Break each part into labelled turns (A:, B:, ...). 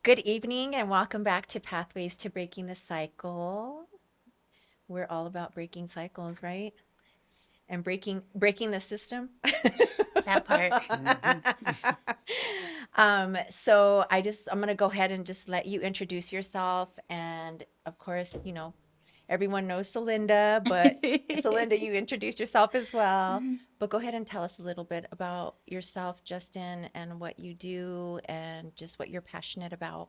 A: Good evening and welcome back to Pathways to Breaking the Cycle. We're all about breaking cycles, right? And breaking the system.
B: That part.
C: Mhm.
A: I'm gonna go ahead and just let you introduce yourself. And of course, everyone knows Celinda, but Celinda, you introduced yourself as well. But go ahead and tell us a little bit about yourself, Justin, and what you do and just what you're passionate about.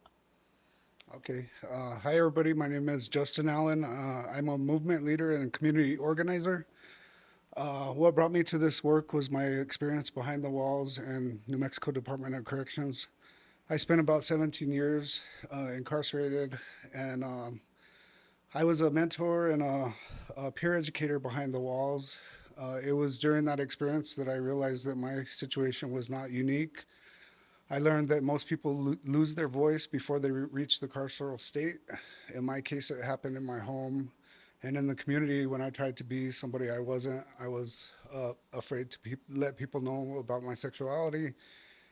C: Okay. Hi, everybody. My name is Justin Allen. I'm a movement leader and community organizer. What brought me to this work was my experience behind the walls in New Mexico Department of Corrections. I spent about 17 years incarcerated, and I was a mentor and a peer educator behind the walls. It was during that experience that I realized that my situation was not unique. I learned that most people lose their voice before they reach the carceral state. In my case, it happened in my home and in the community when I tried to be somebody I wasn't. I was afraid to let people know about my sexuality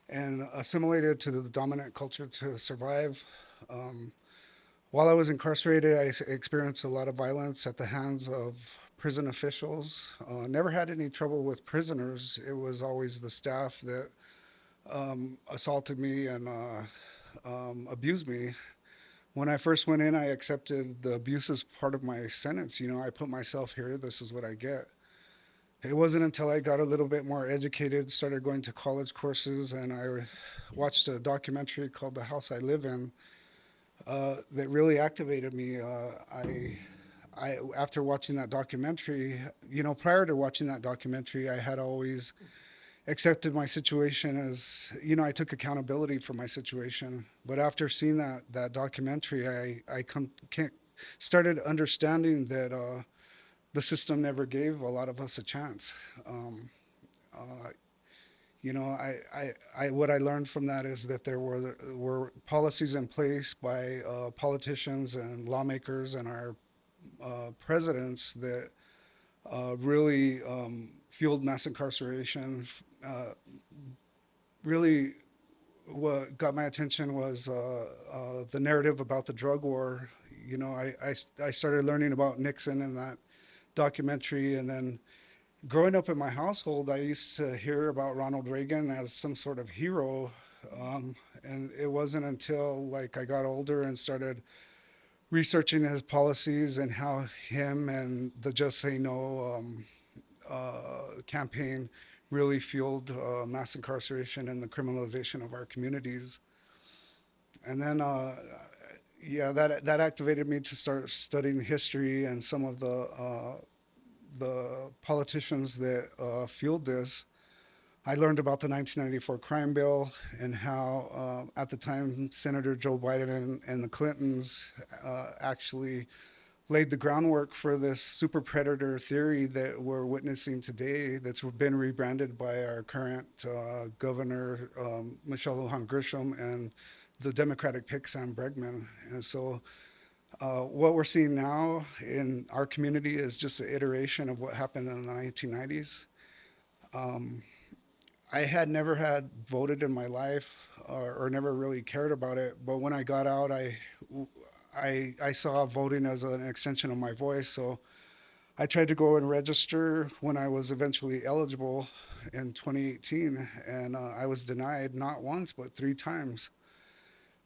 C: and assimilated to the dominant culture to survive. Um, while I was incarcerated, I experienced a lot of violence at the hands of prison officials. Never had any trouble with prisoners. It was always the staff that assaulted me and abused me. When I first went in, I accepted the abuse as part of my sentence. I put myself here. This is what I get. It wasn't until I got a little bit more educated, started going to college courses, and I watched a documentary called The House I Live In that really activated me. After watching that documentary, prior to watching that documentary, I had always accepted my situation as, I took accountability for my situation. But after seeing that documentary, can't, started understanding that the system never gave a lot of us a chance. Um, uh, what I learned from that is that there were policies in place by politicians and lawmakers and our presidents that really fueled mass incarceration. Uh, Really, what got my attention was the narrative about the drug war. I started learning about Nixon in that documentary, and then growing up in my household, I used to hear about Ronald Reagan as some sort of hero. And it wasn't until like I got older and started researching his policies and how him and the Just Say No campaign really fueled mass incarceration and the criminalization of our communities. And then, yeah, that activated me to start studying history and some of the politicians that fueled this. I learned about the 1994 crime bill and how, at the time, Senator Joe Biden and the Clintons actually laid the groundwork for this super predator theory that we're witnessing today that's been rebranded by our current governor, Michelle Lujan Grisham, and the Democratic pick, Sam Bregman. And so what we're seeing now in our community is just an iteration of what happened in the 1990s. Um, I had never had voted in my life or never really cared about it, but when I got out, I saw voting as an extension of my voice. So I tried to go and register when I was eventually eligible in 2018, and I was denied not once but three times.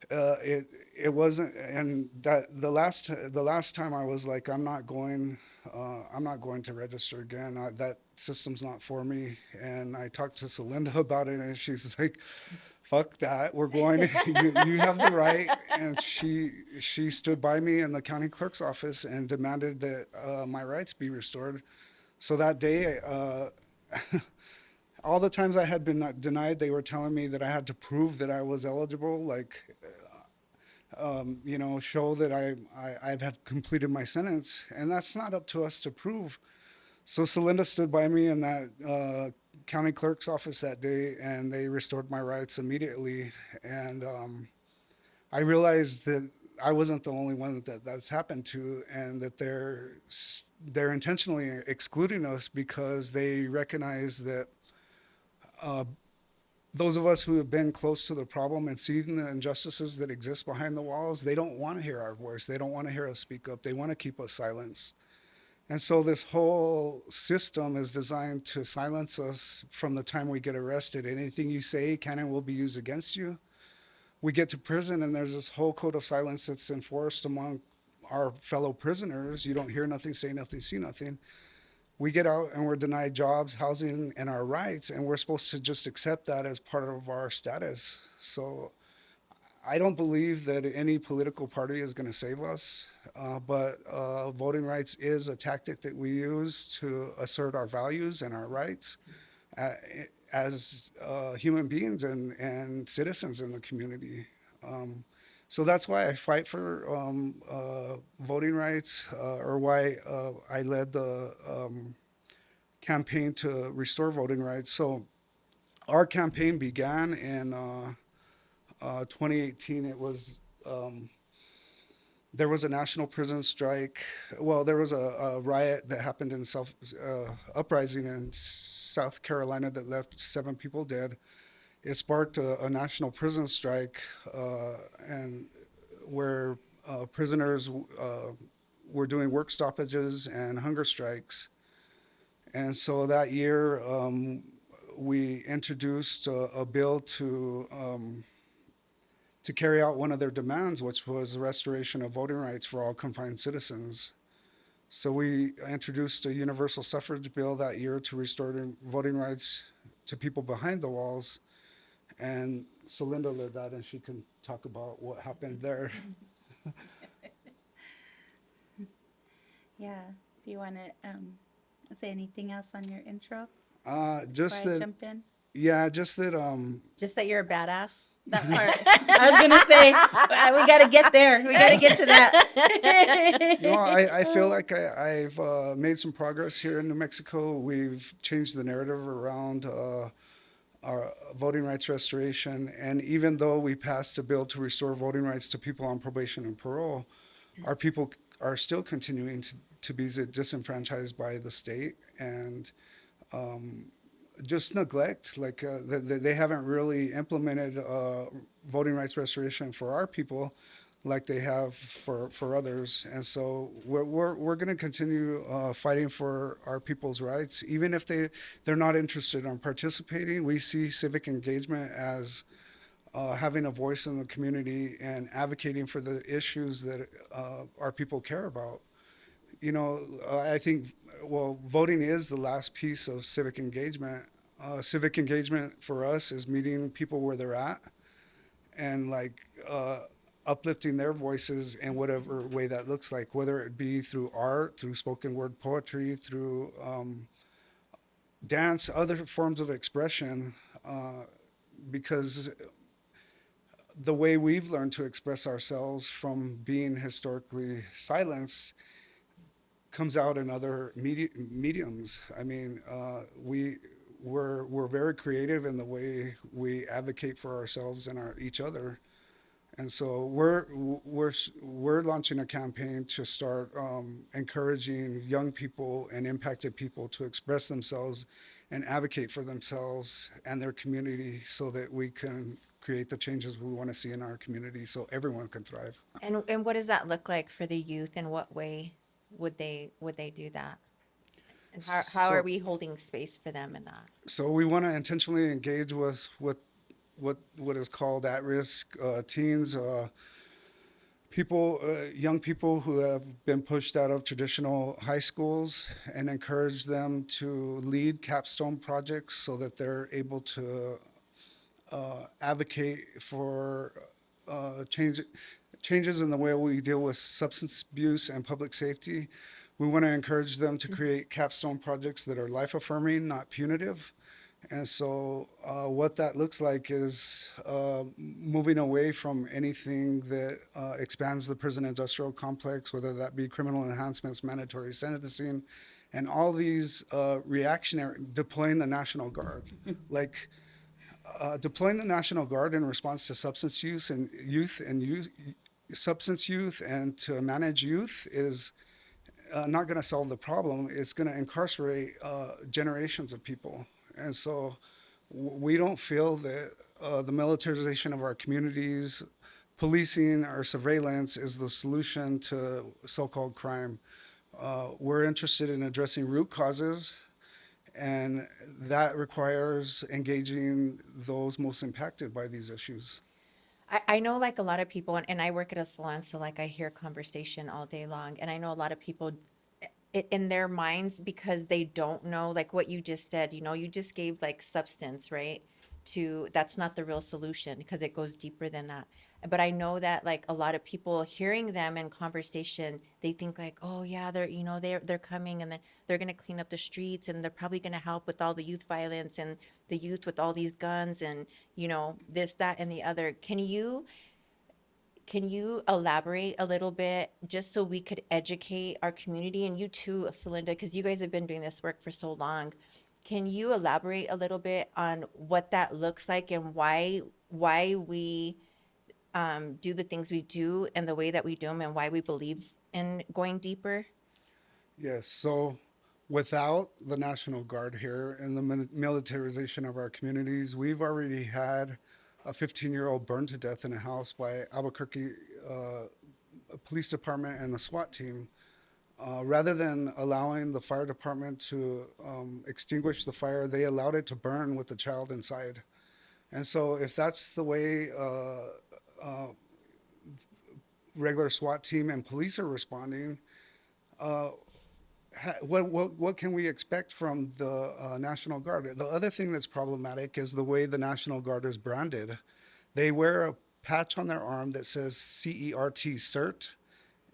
C: It wasn't, and that the last time I was like, I'm not going to register again. That system's not for me. And I talked to Celinda about it, and she's like, "Fuck that, we're going. You have the right." And she stood by me in the county clerk's office and demanded that my rights be restored. So that day, all the times I had been denied, they were telling me that I had to prove that I was eligible, like show that I have completed my sentence, and that's not up to us to prove. So Celinda stood by me in that county clerk's office that day, and they restored my rights immediately. And I realized that I wasn't the only one that's happened to, and that they're intentionally excluding us because they recognize that those of us who have been close to the problem and seen the injustices that exist behind the walls, they don't want to hear our voice. They don't want to hear us speak up. They want to keep us silenced. And so this whole system is designed to silence us from the time we get arrested. Anything you say can and will be used against you. We get to prison and there's this whole code of silence that's enforced among our fellow prisoners. You don't hear nothing, say nothing, see nothing. We get out and we're denied jobs, housing, and our rights, and we're supposed to just accept that as part of our status. So I don't believe that any political party is going to save us, but voting rights is a tactic that we use to assert our values and our rights uh, as human beings and citizens in the community. Um, so that's why I fight for voting rights, or why I led the campaign to restore voting rights. So our campaign began in 2018. It was there was a national prison strike. Well, there was a riot that happened in uprising in South Carolina that left 7 people dead. It sparked a national prison strike, and where prisoners were doing work stoppages and hunger strikes. And so that year, we introduced a bill to carry out one of their demands, which was the restoration of voting rights for all confined citizens. So we introduced a universal suffrage bill that year to restore voting rights to people behind the walls. And so Linda led that, and she can talk about what happened there.
B: Yeah. Do you want to say anything else on your intro
C: Just
B: before I
C: that,
B: jump in?
C: yeah, just that,
A: Just that you're a badass.
B: That part. I was gonna say we got to get there. We got to get to that.
C: I feel like I've made some progress here in New Mexico. We've changed the narrative around our voting rights restoration. And even though we passed a bill to restore voting rights to people on probation and parole, our people are still continuing to be disenfranchised by the state and just neglect. Like they haven't really implemented voting rights restoration for our people like they have for others. And so we're going to continue fighting for our people's rights, even if they're not interested in participating. We see civic engagement as having a voice in the community and advocating for the issues that our people care about. I think, well, voting is the last piece of civic engagement. Civic engagement for us is meeting people where they're at and uplifting their voices in whatever way that looks like, whether it be through art, through spoken word poetry, through dance, other forms of expression, because the way we've learned to express ourselves from being historically silenced comes out in other mediums. I mean, we're very creative in the way we advocate for ourselves and each other. And so we're launching a campaign to start encouraging young people and impacted people to express themselves and advocate for themselves and their community so that we can create the changes we want to see in our community so everyone can thrive.
A: And what does that look like for the youth? In what way would they do that? And how are
C: So
A: we holding space for them in that?
C: so we want to intentionally engage with what is called at-risk teens, young people who have been pushed out of traditional high schools, and encourage them to lead capstone projects so that they're able to advocate for changes in the way we deal with substance abuse and public safety. We want to encourage them to create capstone projects that are life affirming, not punitive. And so, what that looks like is moving away from anything that expands the prison industrial complex, whether that be criminal enhancements, mandatory sentencing, and all these reactionary, deploying the National Guard. Like, deploying the National Guard in response to substance use and substance youth and to manage youth is not going to solve the problem. It's going to incarcerate generations of people. And so We don't feel that the militarization of our communities, policing or surveillance is the solution to so-called crime. We're interested in addressing root causes, and that requires engaging those most impacted by these issues.
A: I know like a lot of people, and I work at a salon, so like I hear conversation all day long, and I know a lot of people in their minds because they don't know like what you just said, you just gave like substance, right? To that's not the real solution because it goes deeper than that. But I know that like a lot of people hearing them in conversation, they think like, oh yeah, they're coming and then they're gonna clean up the streets and they're probably gonna help with all the youth violence and the youth with all these guns and this, that, and the other. Can you elaborate a little bit just so we could educate our community and you too, Celinda, because you guys have been doing this work for so long. Can you elaborate a little bit on what that looks like and why we do the things we do and the way that we do them and why we believe in going deeper?
C: Yes, so without the National Guard here and the militarization of our communities, we've already had a 15-year-old burned to death in a house by Albuquerque Police Department and the SWAT team. Rather than allowing the fire department to extinguish the fire, they allowed it to burn with the child inside. And so, if that's the way regular SWAT team and police are responding, what can we expect from the National Guard? The other thing that's problematic is the way the National Guard is branded. They wear a patch on their arm that says CERT,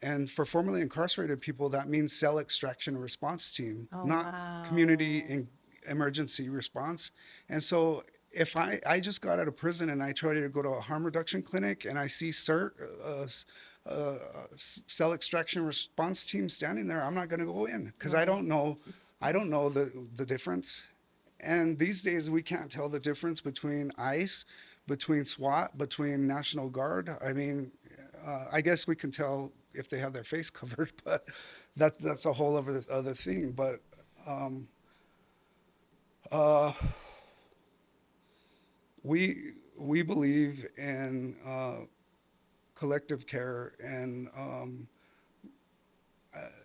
C: and for formerly incarcerated people, that means Cell Extraction Response Team,
A: Oh,
C: not Community
A: wow.
C: Emergency Response. And so if I just got out of prison and I try to go to a harm reduction clinic and I see Cell Extraction Response Team standing there, I'm not going to go in because
A: Right.
C: I don't know the difference. And these days we can't tell the difference between ICE, between SWAT, between National Guard. I mean, I guess we can tell if they have their face covered, but that's a whole other thing. But uh, we believe in collective care, and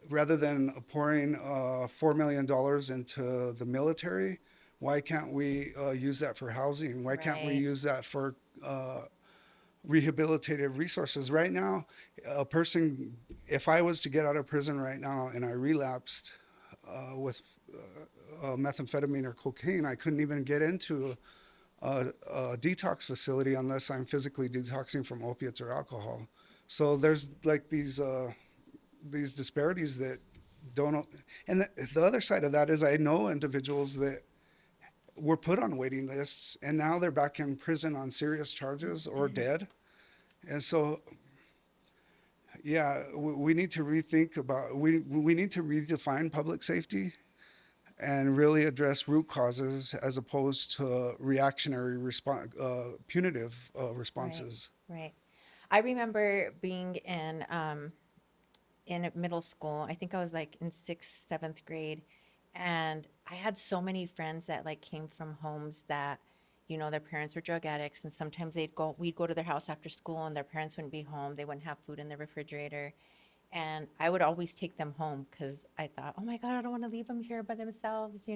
C: rather than pouring $4 million into the military, why can't we use that for housing? Why can't we
A: Right.
C: use that for rehabilitative resources? Right now, a person, if I was to get out of prison right now and I relapsed with methamphetamine or cocaine, I couldn't even get into a detox facility unless I'm physically detoxing from opiates or alcohol. So there's like these disparities that don't. And the other side of that is I know individuals that were put on waiting lists and now they're back in prison on serious charges or dead. And so, yeah, we need to rethink about we need to redefine public safety and really address root causes as opposed to reactionary punitive
A: Right.
C: responses.
A: Right. I remember being in middle school. I think I was like in sixth, seventh grade. And I had so many friends that like came from homes that, their parents were drug addicts. And sometimes we'd go to their house after school and their parents wouldn't be home. They wouldn't have food in the refrigerator. And I would always take them home because I thought, oh my God, I don't want to leave them here by themselves.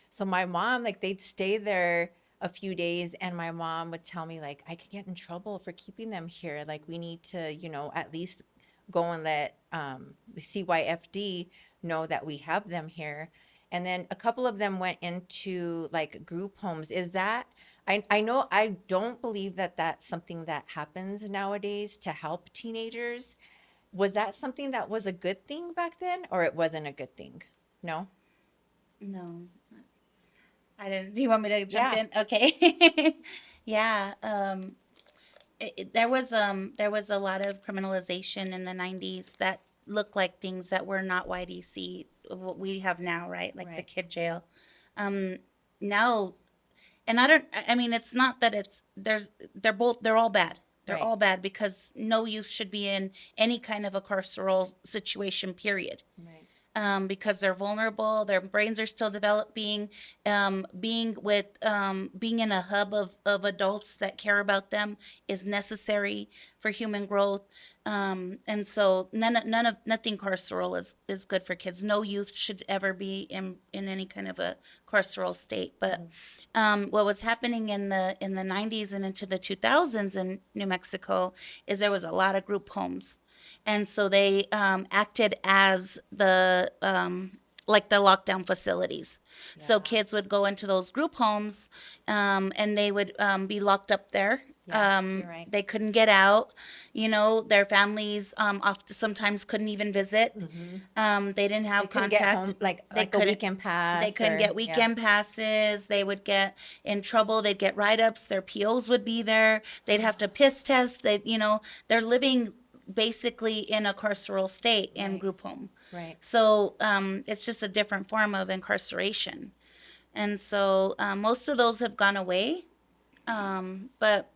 A: So my mom, like, they'd stay there a few days, and my mom would tell me, like, I could get in trouble for keeping them here. Like, we need to, at least go and let CYFD know that we have them here. And then a couple of them went into like group homes. I know I don't believe that that's something that happens nowadays to help teenagers. Was that something that was a good thing back then, or it wasn't a good thing? No?
B: No, I didn't. Do you want me to jump
A: Yeah.
B: in? Okay. Yeah. There was a lot of criminalization in the 90s that looked like things that were not YDC, what we have now, right? Like the
A: Right.
B: kid jail. Um, Now, and I don't, I mean, it's not that they're all bad. They're
A: Right.
B: all bad because no youth should be in any kind of a carceral situation, period.
A: Right.
B: because they're vulnerable. Their brains are still developing. Being in a hub of adults that care about them is necessary for human growth. And so nothing carceral is good for kids. No youth should ever be in any kind of a carceral state. But what was happening in the 90s and into the 2000s in New Mexico is there was a lot of group homes, and so they acted as the like the lockdown facilities. So kids would go into those group homes, and they would be locked up there.
A: Yeah, you're right.
B: They couldn't get out. You know, their families sometimes couldn't even visit. They didn't
A: They
B: have
A: couldn't get
B: contact.
A: home like
B: They
A: a
B: couldn't.
A: weekend
B: They
A: pass
B: couldn't
A: or
B: get
A: yeah.
B: weekend passes. They would get in trouble. They'd get write-ups. Their POs would be there. They'd have to piss test. They're living basically in a carceral state in
A: Right.
B: group home.
A: Right.
B: So it's just a different form of incarceration. And so most of those have gone away, but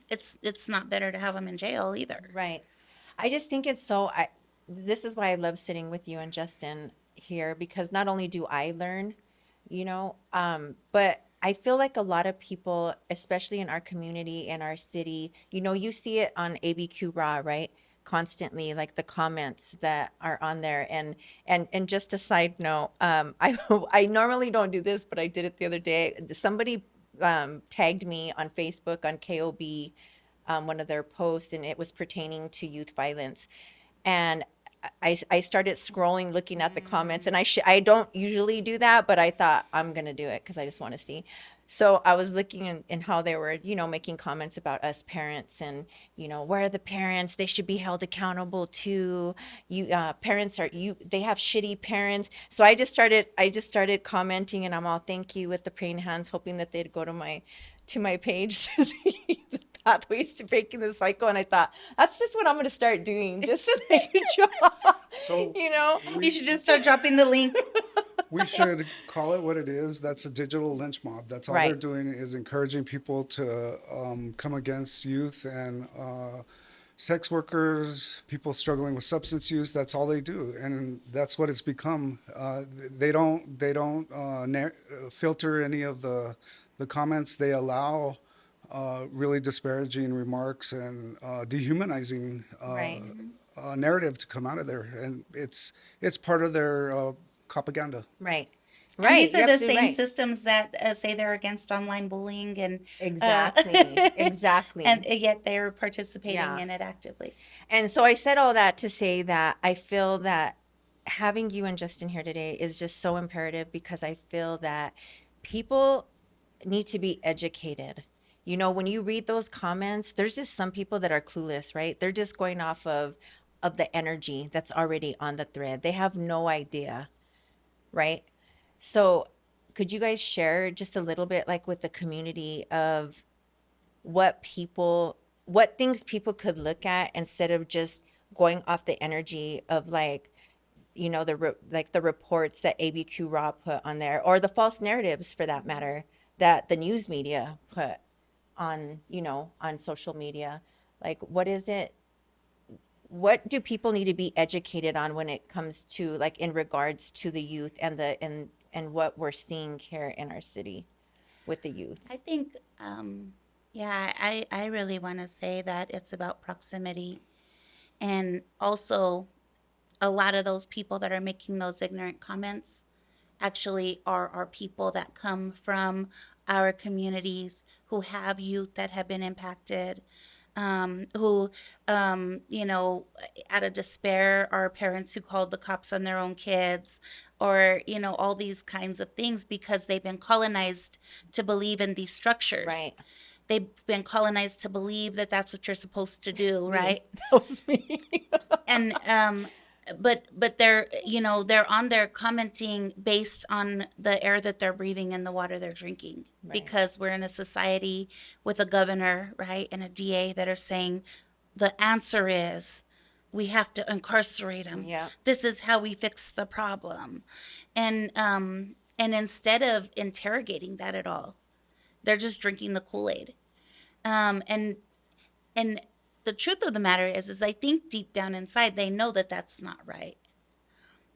B: it's not better to have them in jail either.
A: Right. I just think it's so I this is why I love sitting with you and Justin here because not only do I learn, but I feel like a lot of people, especially in our community and our city, you see it on ABQ Raw, right? Constantly, like the comments that are on there. And just a side note, I normally don't do this, but I did it the other day. Somebody tagged me on Facebook on KOB, one of their posts, and it was pertaining to youth violence. And I started scrolling, looking at the comments, and I don't usually do that, but I thought I'm gonna do it because I just want to see. So I was looking in how they were, making comments about us parents, and where are the parents? They should be held accountable too. Parents they have shitty parents. So I just started commenting, and I'm all thank you with the praying hands, hoping that they'd go to my page to see the pathways to breaking the cycle. And I thought that's just what I'm going to start doing, just to make a job,
C: So
A: you know.
B: You should just start dropping the link.
C: we should call it what it is. That's a digital lynch mob. That's all they're
A: Right.
C: doing is encouraging people to come against youth and sex workers, people struggling with substance use. That's all they do, and that's what it's become. They don't filter any of the comments. They allow really disparaging remarks and dehumanizing
A: Right.
C: narrative to come out of there, and it's part of their propaganda.
A: Right.
B: And
A: Right.
B: these
A: You're
B: are the
A: absolutely
B: same
A: right.
B: systems that say they're against online bullying
A: Exactly. Exactly.
B: and yet they're participating
A: Yeah.
B: in it actively.
A: And so I said all that to say that I feel that having you and Justin here today is just so imperative because I feel that people need to be educated. When you read those comments, there's just some people that are clueless, right? They're just going off of the energy that's already on the thread. They have no idea, right? So, could you guys share just a little bit like with the community of what things people could look at instead of just going off the energy of like like the reports that ABQ Raw put on there or the false narratives for that matter that the news media put on social media. Like what do people need to be educated on when it comes to like in regards to the youth and and what we're seeing here in our city with the youth?
B: I think, yeah, I really want to say that it's about proximity. And also, a lot of those people that are making those ignorant comments actually are people that come from our communities who have youth that have been impacted, who, out of despair, are parents who called the cops on their own kids, or, all these kinds of things because they've been colonized to believe in these structures.
A: Right.
B: They've been colonized to believe that that's what you're supposed to do, right?
A: That was me.
B: And but they're on there commenting based on the air that they're breathing and the water they're drinking,
A: Right.
B: because we're in a society with a governor, right, and a DA that are saying the answer is we have to incarcerate them.
A: Yeah.
B: This is how we fix the problem. And instead of interrogating that at all, they're just drinking the Kool-Aid. And the truth of the matter is I think deep down inside they know that that's not right,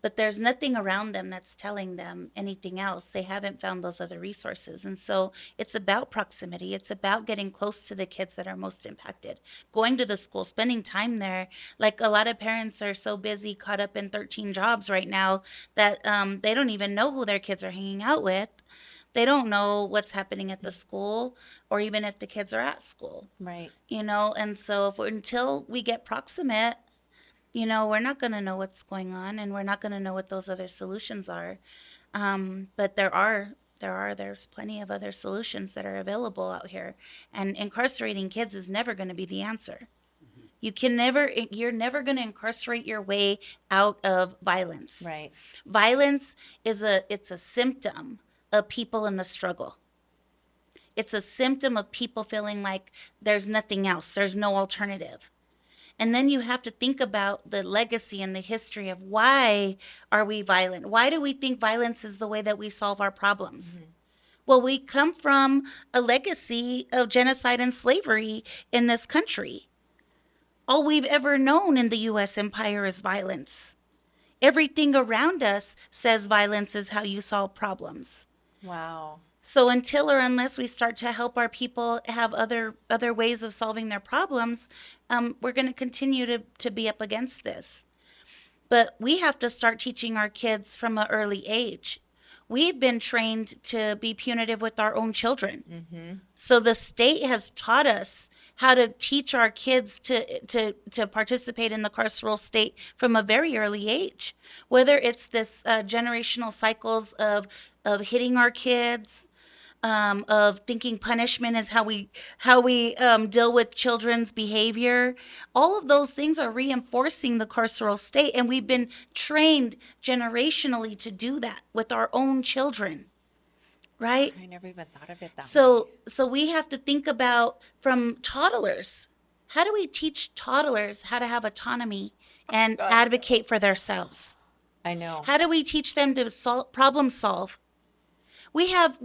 B: but there's nothing around them that's telling them anything else. They haven't found those other resources. And so it's about proximity. It's about getting close to the kids that are most impacted, going to the school, spending time there. Like a lot of parents are so busy, caught up in 13 jobs right now that they don't even know who their kids are hanging out with. They don't know what's happening at the school or even if the kids are at school.
A: Right.
B: And so until we get proximate, we're not going to know what's going on, and we're not going to know what those other solutions are. But there's plenty of other solutions that are available out here. And incarcerating kids is never going to be the answer. You're never going to incarcerate your way out of violence.
A: Right.
B: Violence it's a symptom of people in the struggle. It's a symptom of people feeling like there's nothing else, there's no alternative. And then you have to think about the legacy and the history of why are we violent? Why do we think violence is the way that we solve our problems? Mm-hmm. Well, we come from a legacy of genocide and slavery in this country. All we've ever known in the U.S. empire is violence. Everything around us says violence is how you solve problems.
A: Wow.
B: So until or unless we start to help our people have other ways of solving their problems, we're going to continue to be up against this. But we have to start teaching our kids from an early age. We've been trained to be punitive with our own children. Mm-hmm. So the state has taught us how to teach our kids to participate in the carceral state from a very early age. Whether it's this generational cycles of hitting our kids, of thinking punishment is how we deal with children's behavior. All of those things are reinforcing the carceral state, and we've been trained generationally to do that with our own children, right?
A: I never even thought of it that way.
B: So we have to think about from toddlers. How do we teach toddlers how to have autonomy and advocate for themselves?
A: I know.
B: How do we teach them to problem solve? We have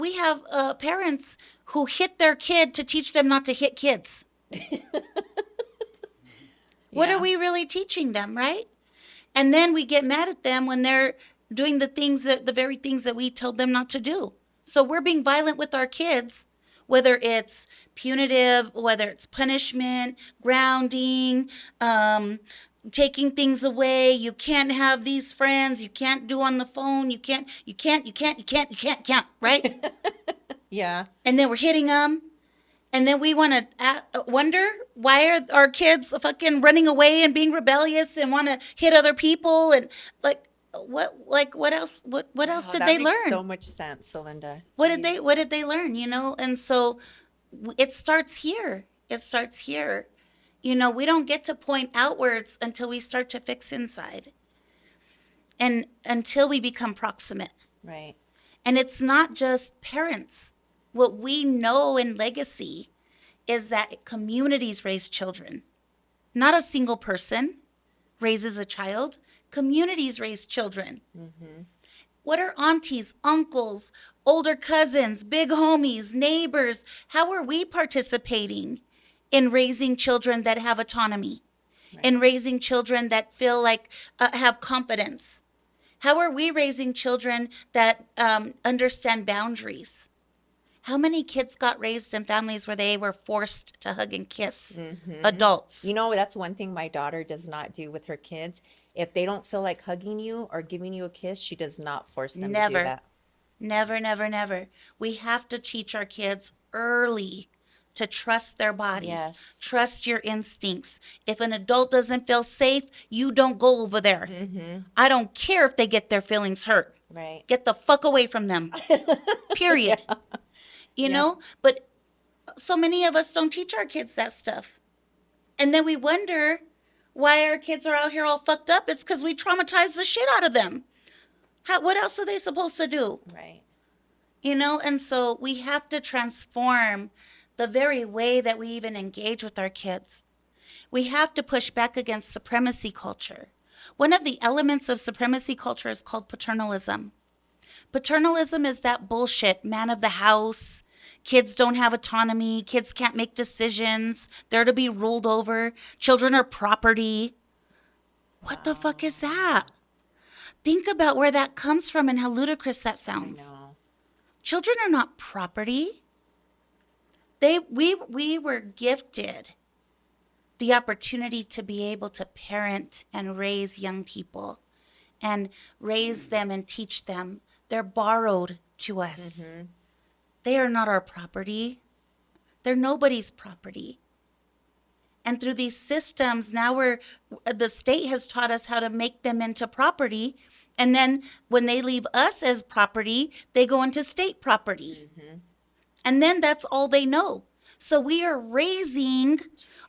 B: parents who hit their kid to teach them not to hit kids. What
A: Yeah.
B: are we really teaching them, right? And then we get mad at them when they're doing the very things that we told them not to do. So we're being violent with our kids, whether it's punitive, whether it's punishment, grounding, taking things away. You can't have these friends. You can't do on the phone. You can't, right?
A: Yeah.
B: And then we're hitting them. And then we want to wonder why are our kids fucking running away and being rebellious and want to hit other people and what else else did
A: that
B: they
A: makes
B: learn?
A: so much sense, Celinda.
B: What did they learn? And so it starts here. We don't get to point outwards until we start to fix inside. And until we become proximate.
A: Right.
B: And it's not just parents. What we know in legacy is that communities raise children. Not a single person raises a child. Communities raise children. Mm-hmm. What are aunties, uncles, older cousins, big homies, neighbors? How are we participating in raising children that have autonomy? Right. In raising children that feel like have confidence? How are we raising children that understand boundaries? How many kids got raised in families where they were forced to hug and kiss adults?
A: That's one thing my daughter does not do with her kids. If they don't feel like hugging you or giving you a kiss, she does not force them to do that.
B: Never, never, never. We have to teach our kids early to trust their bodies. Yes. Trust your instincts. If an adult doesn't feel safe, you don't go over there. Mm-hmm. I don't care if they get their feelings hurt.
A: Right.
B: Get the fuck away from them. Period. Yeah. You know? But so many of us don't teach our kids that stuff. And then we wonder why our kids are out here all fucked up. It's because we traumatized the shit out of them. What else are they supposed to do?
A: Right.
B: And so we have to transform the very way that we even engage with our kids. We have to push back against supremacy culture. One of the elements of supremacy culture is called paternalism. Paternalism is that bullshit, man of the house. Kids don't have autonomy. Kids can't make decisions. They're to be ruled over. Children are property. What the fuck is that? Think about where that comes from and how ludicrous that
A: I
B: sounds.
A: know.
B: Children are not property. We were gifted the opportunity to be able to parent and raise young people and raise them and teach them. They're borrowed to us.
A: Mm-hmm.
B: They are not our property. They're nobody's property. And through these systems, now the state has taught us how to make them into property. And then when they leave us as property, they go into state property.
A: Mm-hmm.
B: And then that's all they know. So we are raising,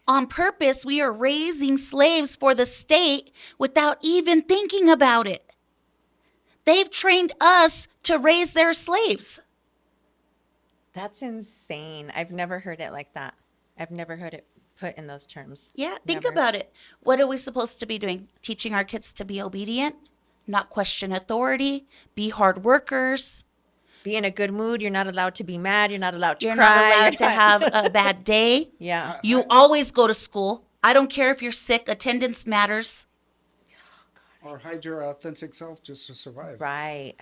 B: on purpose, we are raising slaves for the state without even thinking about it. They've trained us to raise their slaves.
A: That's insane. I've never heard it like that. I've never heard it put in those terms.
B: Yeah, think
A: Never.
B: about it. What are we supposed to be doing? Teaching our kids to be obedient, not question authority, be hard workers.
A: Be in a good mood. You're not allowed to be mad. You're not allowed to
B: You're
A: cry.
B: not
A: You're
B: allowed to
A: not-
B: have a bad day.
A: Yeah.
B: You always go to school. I don't care if you're sick, attendance matters.
C: Or hide your authentic self just to survive.
A: Right.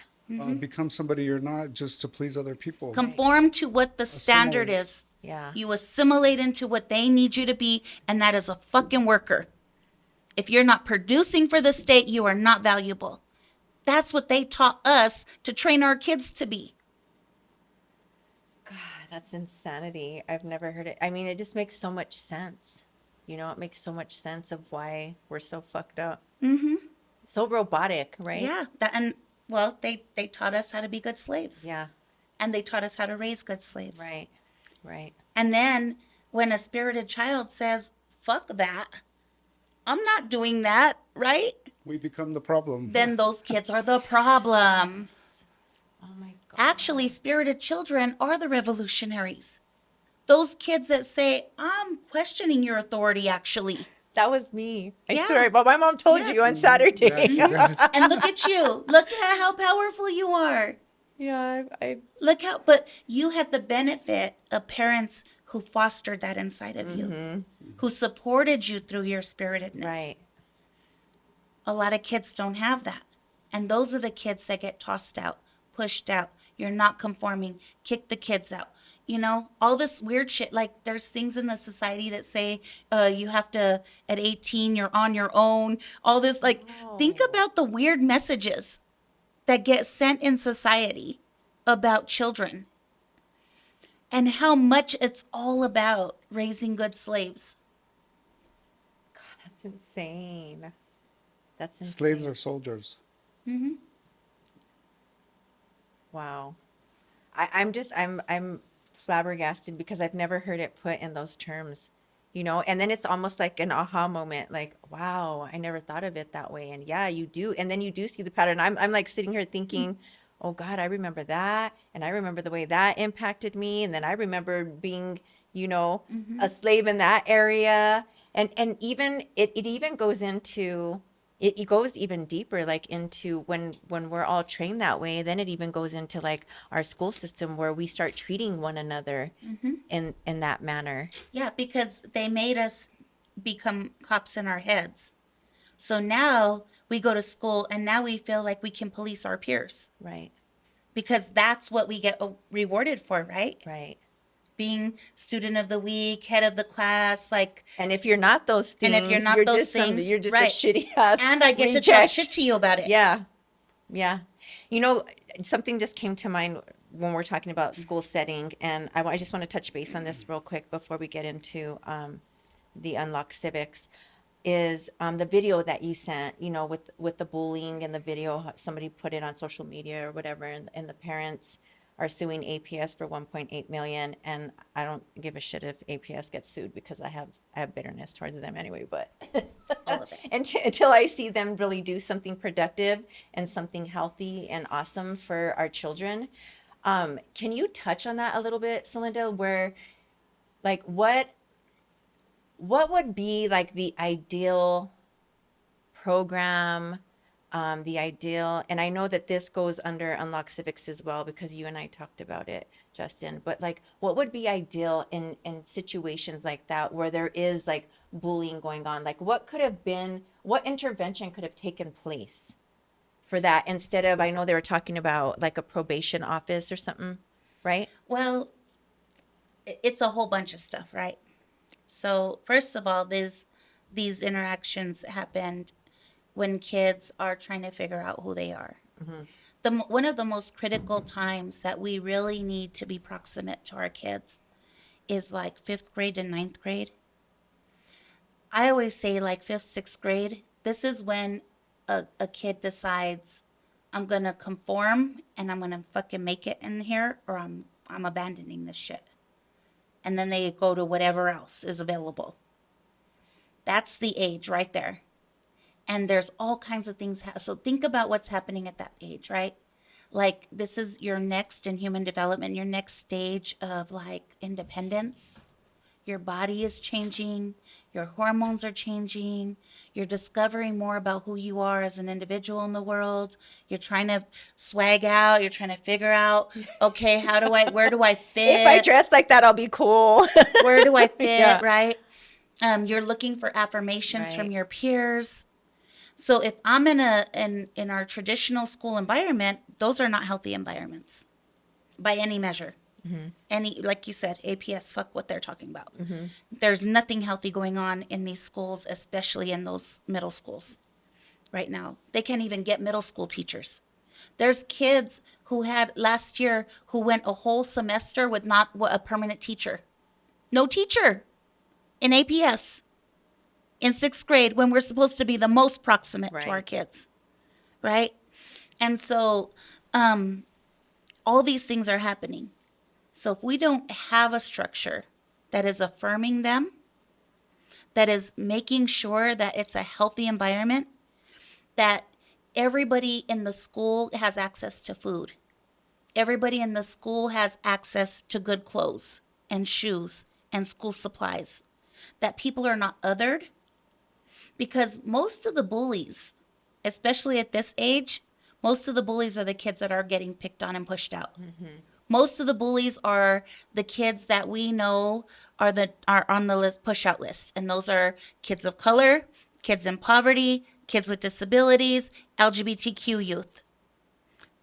C: Become somebody you're not just to please other people.
B: Conform to what the standard
C: Assimilate.
B: is.
A: Yeah.
B: You assimilate into what they need you to be, and that is a fucking worker. If you're not producing for the state, you are not valuable. That's what they taught us to train our kids to be.
A: God, that's insanity. I've never heard it. I mean, it just makes so much sense. You know, it makes so much sense of why we're so fucked up.
B: Mm-hmm.
A: So robotic, right?
B: Yeah. They taught us how to be good slaves.
A: Yeah.
B: And they taught us how to raise good slaves.
A: Right. Right.
B: And then when a spirited child says, fuck that, I'm not doing that, right?
C: We become the problem.
B: Then those kids are the problem.
A: Oh my God.
B: Actually, spirited children are the revolutionaries. Those kids that say, I'm questioning your authority, actually.
A: That was me. I
B: Yeah.
A: swear, but my mom told you
B: Yes.
A: on Saturday.
C: Yeah.
B: And look at you. Look at how powerful you are.
A: Yeah,
B: Look how, but you had the benefit of parents who fostered that inside of you, who supported you through your spiritedness.
A: right.
B: A lot of kids don't have that. And those are the kids that get tossed out, pushed out. You're not conforming. Kick the kids out. You know, all this weird shit. Like, there's things in the society that say you have to, at 18, you're on your own. All this, like, think about the weird messages that get sent in society about children and how much it's all about raising good slaves.
A: God, that's insane. That's insane.
C: Slaves are soldiers.
B: Mm-hmm.
A: Wow. I'm flabbergasted because I've never heard it put in those terms, you know, and then it's almost like an aha moment, like, wow, I never thought of it that way. And yeah, you do. And then you do see the pattern. I'm like sitting here thinking, oh God, I remember that. And I remember the way that impacted me. And then I remember being, you know, a slave in that area. And even it even goes into it goes even deeper, like into when we're all trained that way, then it even goes into like our school system where we start treating one another in that manner.
B: Yeah, because they made us become cops in our heads. So now we go to school and now we feel like we can police our peers
A: Right.
B: because that's what we get rewarded for, right?
A: Right.
B: Being student of the week, head of the class, like,
A: And if you're not those things,
B: and if you're not those
A: just
B: things,
A: you're just
B: right.
A: a shitty ass
B: and I get to talk
A: reject.
B: shit to you about it.
A: Yeah. Yeah. You know, something just came to mind when we're talking about school setting, and I just want to touch base on this real quick before we get into the Unlock Civics, is the video that you sent, you know, with the bullying and the video, somebody put it on social media or whatever, and the parents are suing APS for 1.8 million, and I don't give a shit if APS gets sued because I have bitterness towards them anyway, but
B: All of it.
A: until I see them really do something productive and something healthy and awesome for our children. Can you touch on that a little bit, Celinda, where like what would be like the ideal program, the ideal, and I know that this goes under Unlock Civics as well because you and I talked about it, Justin, but like what would be ideal in situations like that where there is like bullying going on? Like what intervention could have taken place for that instead of, I know they were talking about like a probation office or something, right?
B: Well, it's a whole bunch of stuff, right? So first of all, these interactions happened when kids are trying to figure out who they are. One of the most critical times that we really need to be proximate to our kids is like fifth grade and ninth grade. I always say like fifth, sixth grade. This is when a kid decides I'm gonna conform and I'm gonna fucking make it in here, or I'm abandoning this shit. And then they go to whatever else is available. That's the age right there. And there's all kinds of things. So think about what's happening at that age, right? Like this is your next in human development, your next stage of like independence. Your body is changing, your hormones are changing, you're discovering more about who you are as an individual in the world. You're trying to swag out, you're trying to figure out, okay, where do I fit?
A: If I dress like that, I'll be cool.
B: Where do I fit,
A: Yeah.
B: right? You're looking for affirmations from
A: Right.
B: your peers. So if I'm in our traditional school environment, those are not healthy environments by any measure. Any, like you said, APS, fuck what they're talking about. There's nothing healthy going on in these schools, especially in those middle schools right now. They can't even get middle school teachers. There's kids who had last year who went a whole semester with not a permanent teacher. No teacher in APS in sixth grade when we're supposed to be the most proximate to our
A: Right.
B: kids, right? And so all these things are happening. So if we don't have a structure that is affirming them, that is making sure that it's a healthy environment, that everybody in the school has access to food, everybody in the school has access to good clothes and shoes and school supplies, that people are not othered, because most of the bullies, especially at this age, most of the bullies are the kids that are getting picked on and pushed out. Most of the bullies are the kids that we know are on the list, push out list, and those are kids of color, kids in poverty, kids with disabilities, LGBTQ youth.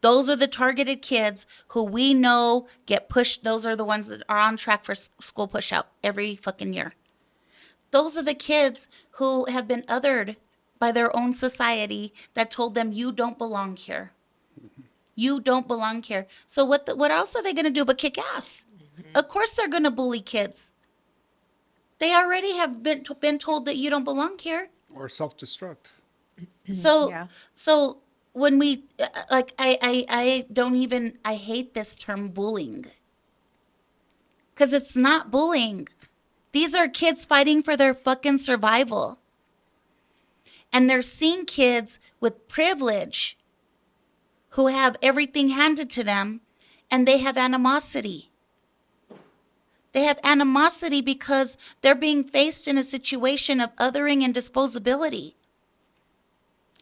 B: Those are the targeted kids who we know get pushed. Those are the ones that are on track for school push out every fucking year. Those are the kids who have been othered by their own society that told them you don't belong here. You don't belong here. So what else are they going to do but kick ass? Of course they're going to bully kids. They already have been told that you don't belong here.
C: Or self-destruct.
B: So
A: Yeah.
B: so when we like I don't even, I hate this term bullying. Cuz it's not bullying. These are kids fighting for their fucking survival. And they're seeing kids with privilege who have everything handed to them, and they have animosity. They have animosity because they're being faced in a situation of othering and disposability.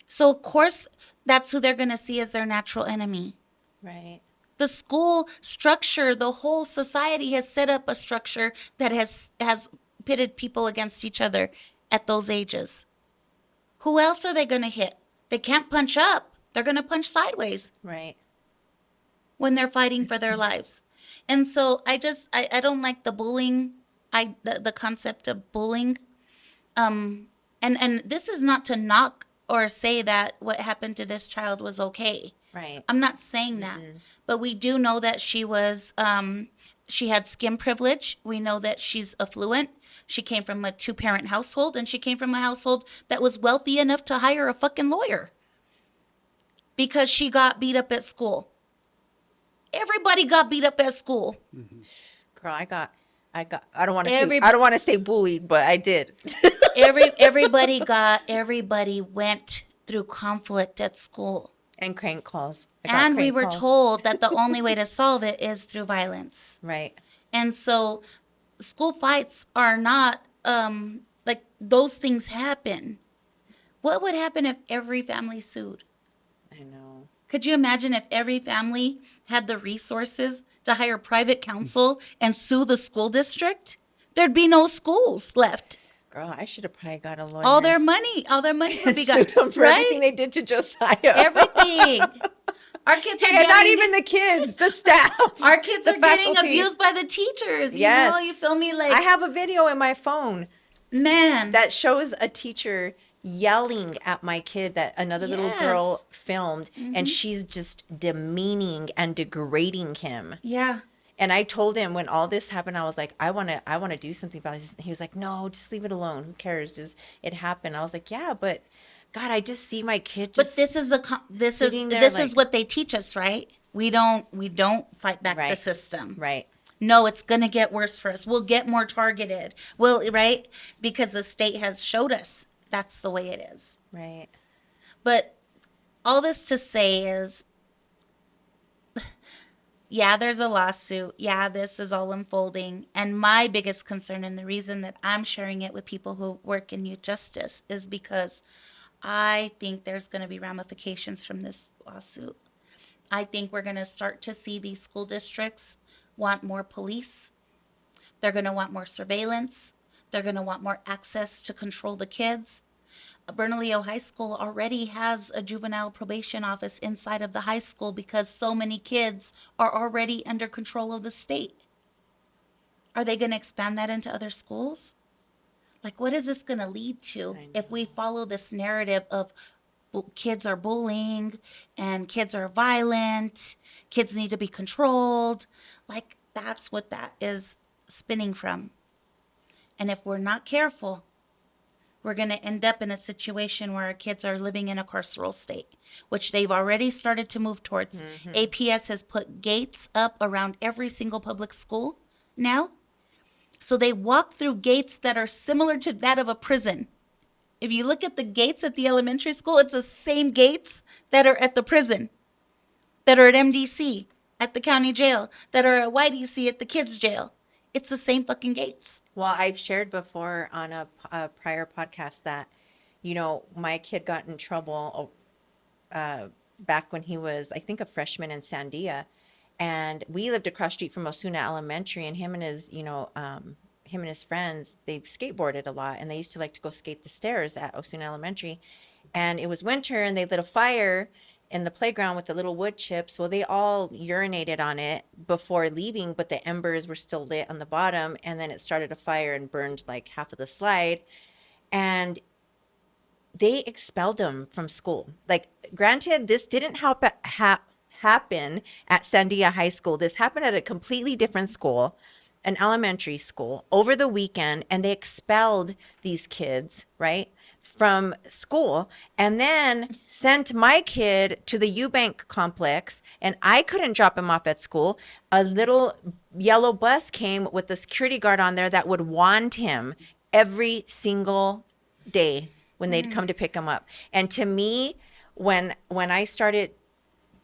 B: So, of course, that's who they're going to see as their natural enemy.
A: Right.
B: The school structure, the whole society has set up a structure that has pitted people against each other at those ages. Who else are they going to hit? They can't punch up. They're going to punch sideways
A: Right.
B: when they're fighting for their lives. And so I don't like the bullying, the concept of bullying. And this is not to knock or say that what happened to this child was okay.
A: Right.
B: I'm not saying that. But we do know that she had skin privilege. We know that she's affluent. She came from a 2-parent household, and she came from a household that was wealthy enough to hire a fucking lawyer because she got beat up at school. Everybody got beat up at school.
A: Girl, I don't want to
B: Every-
A: say, I don't want to say bullied, but I did.
B: Everybody went through conflict at school.
A: And crank calls. I got
B: And we
A: crank
B: were
A: calls.
B: told that the only way to solve it is through violence.
A: Right.
B: And so school fights are not like those things happen. What would happen if every family sued?
A: I know.
B: Could you imagine if every family had the resources to hire private counsel and sue the school district? There'd be no schools left.
A: Girl, I should have probably got a lawyer
B: All
A: and
B: their money would
A: and
B: be gone,
A: sued them for everything
B: right?
A: they did to Josiah.
B: Everything. Our kids are
A: And not
B: getting
A: even the kids, the staff,
B: our kids
A: the
B: are getting
A: faculty.
B: abused by the teachers.
A: Yes.
B: You feel me?
A: I have a video in my phone
B: Man.
A: that shows a teacher yelling at my kid that another little girl
B: Yes.
A: filmed, and she's just demeaning and degrading him.
B: Yeah.
A: And I told him when all this happened, I was like, I want to do something about this. He was like, no, just leave it alone. Who cares? Just it happened. I was like, yeah, but God, I just see my kid just
B: But this is
A: sitting there
B: this
A: like,
B: is what they teach us, right? We don't fight back the
A: Right.
B: system.
A: right.
B: No, it's going to get worse for us. We'll get more targeted. Right? Because the state has showed us that's the way it is.
A: Right.
B: But all this to say is, yeah, there's a lawsuit. Yeah, this is all unfolding. And my biggest concern, and the reason that I'm sharing it with people who work in youth justice, is because I think there's going to be ramifications from this lawsuit. I think we're going to start to see these school districts want more police. They're going to want more surveillance. They're going to want more access to control the kids. Bernalillo High School already has a juvenile probation office inside of the high school because so many kids are already under control of the state. Are they going to expand that into other schools? Like, what is this going to lead to if we follow this narrative of kids are bullying and kids are violent, kids need to be controlled? Like, that's what that is spinning from. And if we're not careful, we're going to end up in a situation where our kids are living in a carceral state, which they've already started to move towards. APS has put gates up around every single public school now. So they walk through gates that are similar to that of a prison. If you look at the gates at the elementary school, it's the same gates that are at the prison, that are at MDC, at the county jail, that are at YDC at the kids' jail. It's the same fucking gates.
A: Well, I've shared before on a prior podcast that, my kid got in trouble back when he was, I think, a freshman in Sandia, and we lived across street from Osuna Elementary, and him and his friends, they skateboarded a lot, and they used to like to go skate the stairs at Osuna Elementary, and it was winter, and they lit a fire in the playground with the little wood chips. Well, they all urinated on it before leaving, but the embers were still lit on the bottom, and then it started a fire and burned like half of the slide, and they expelled him from school. Like, granted, this didn't happen at Sandia High School. This happened at a completely different school, an elementary school, over the weekend, and they expelled these kids, right, from school, and then sent my kid to the Eubank complex, and I couldn't drop him off at school. A little yellow bus came with a security guard on there that would wand him every single day when they'd come to pick him up. And to me, when I started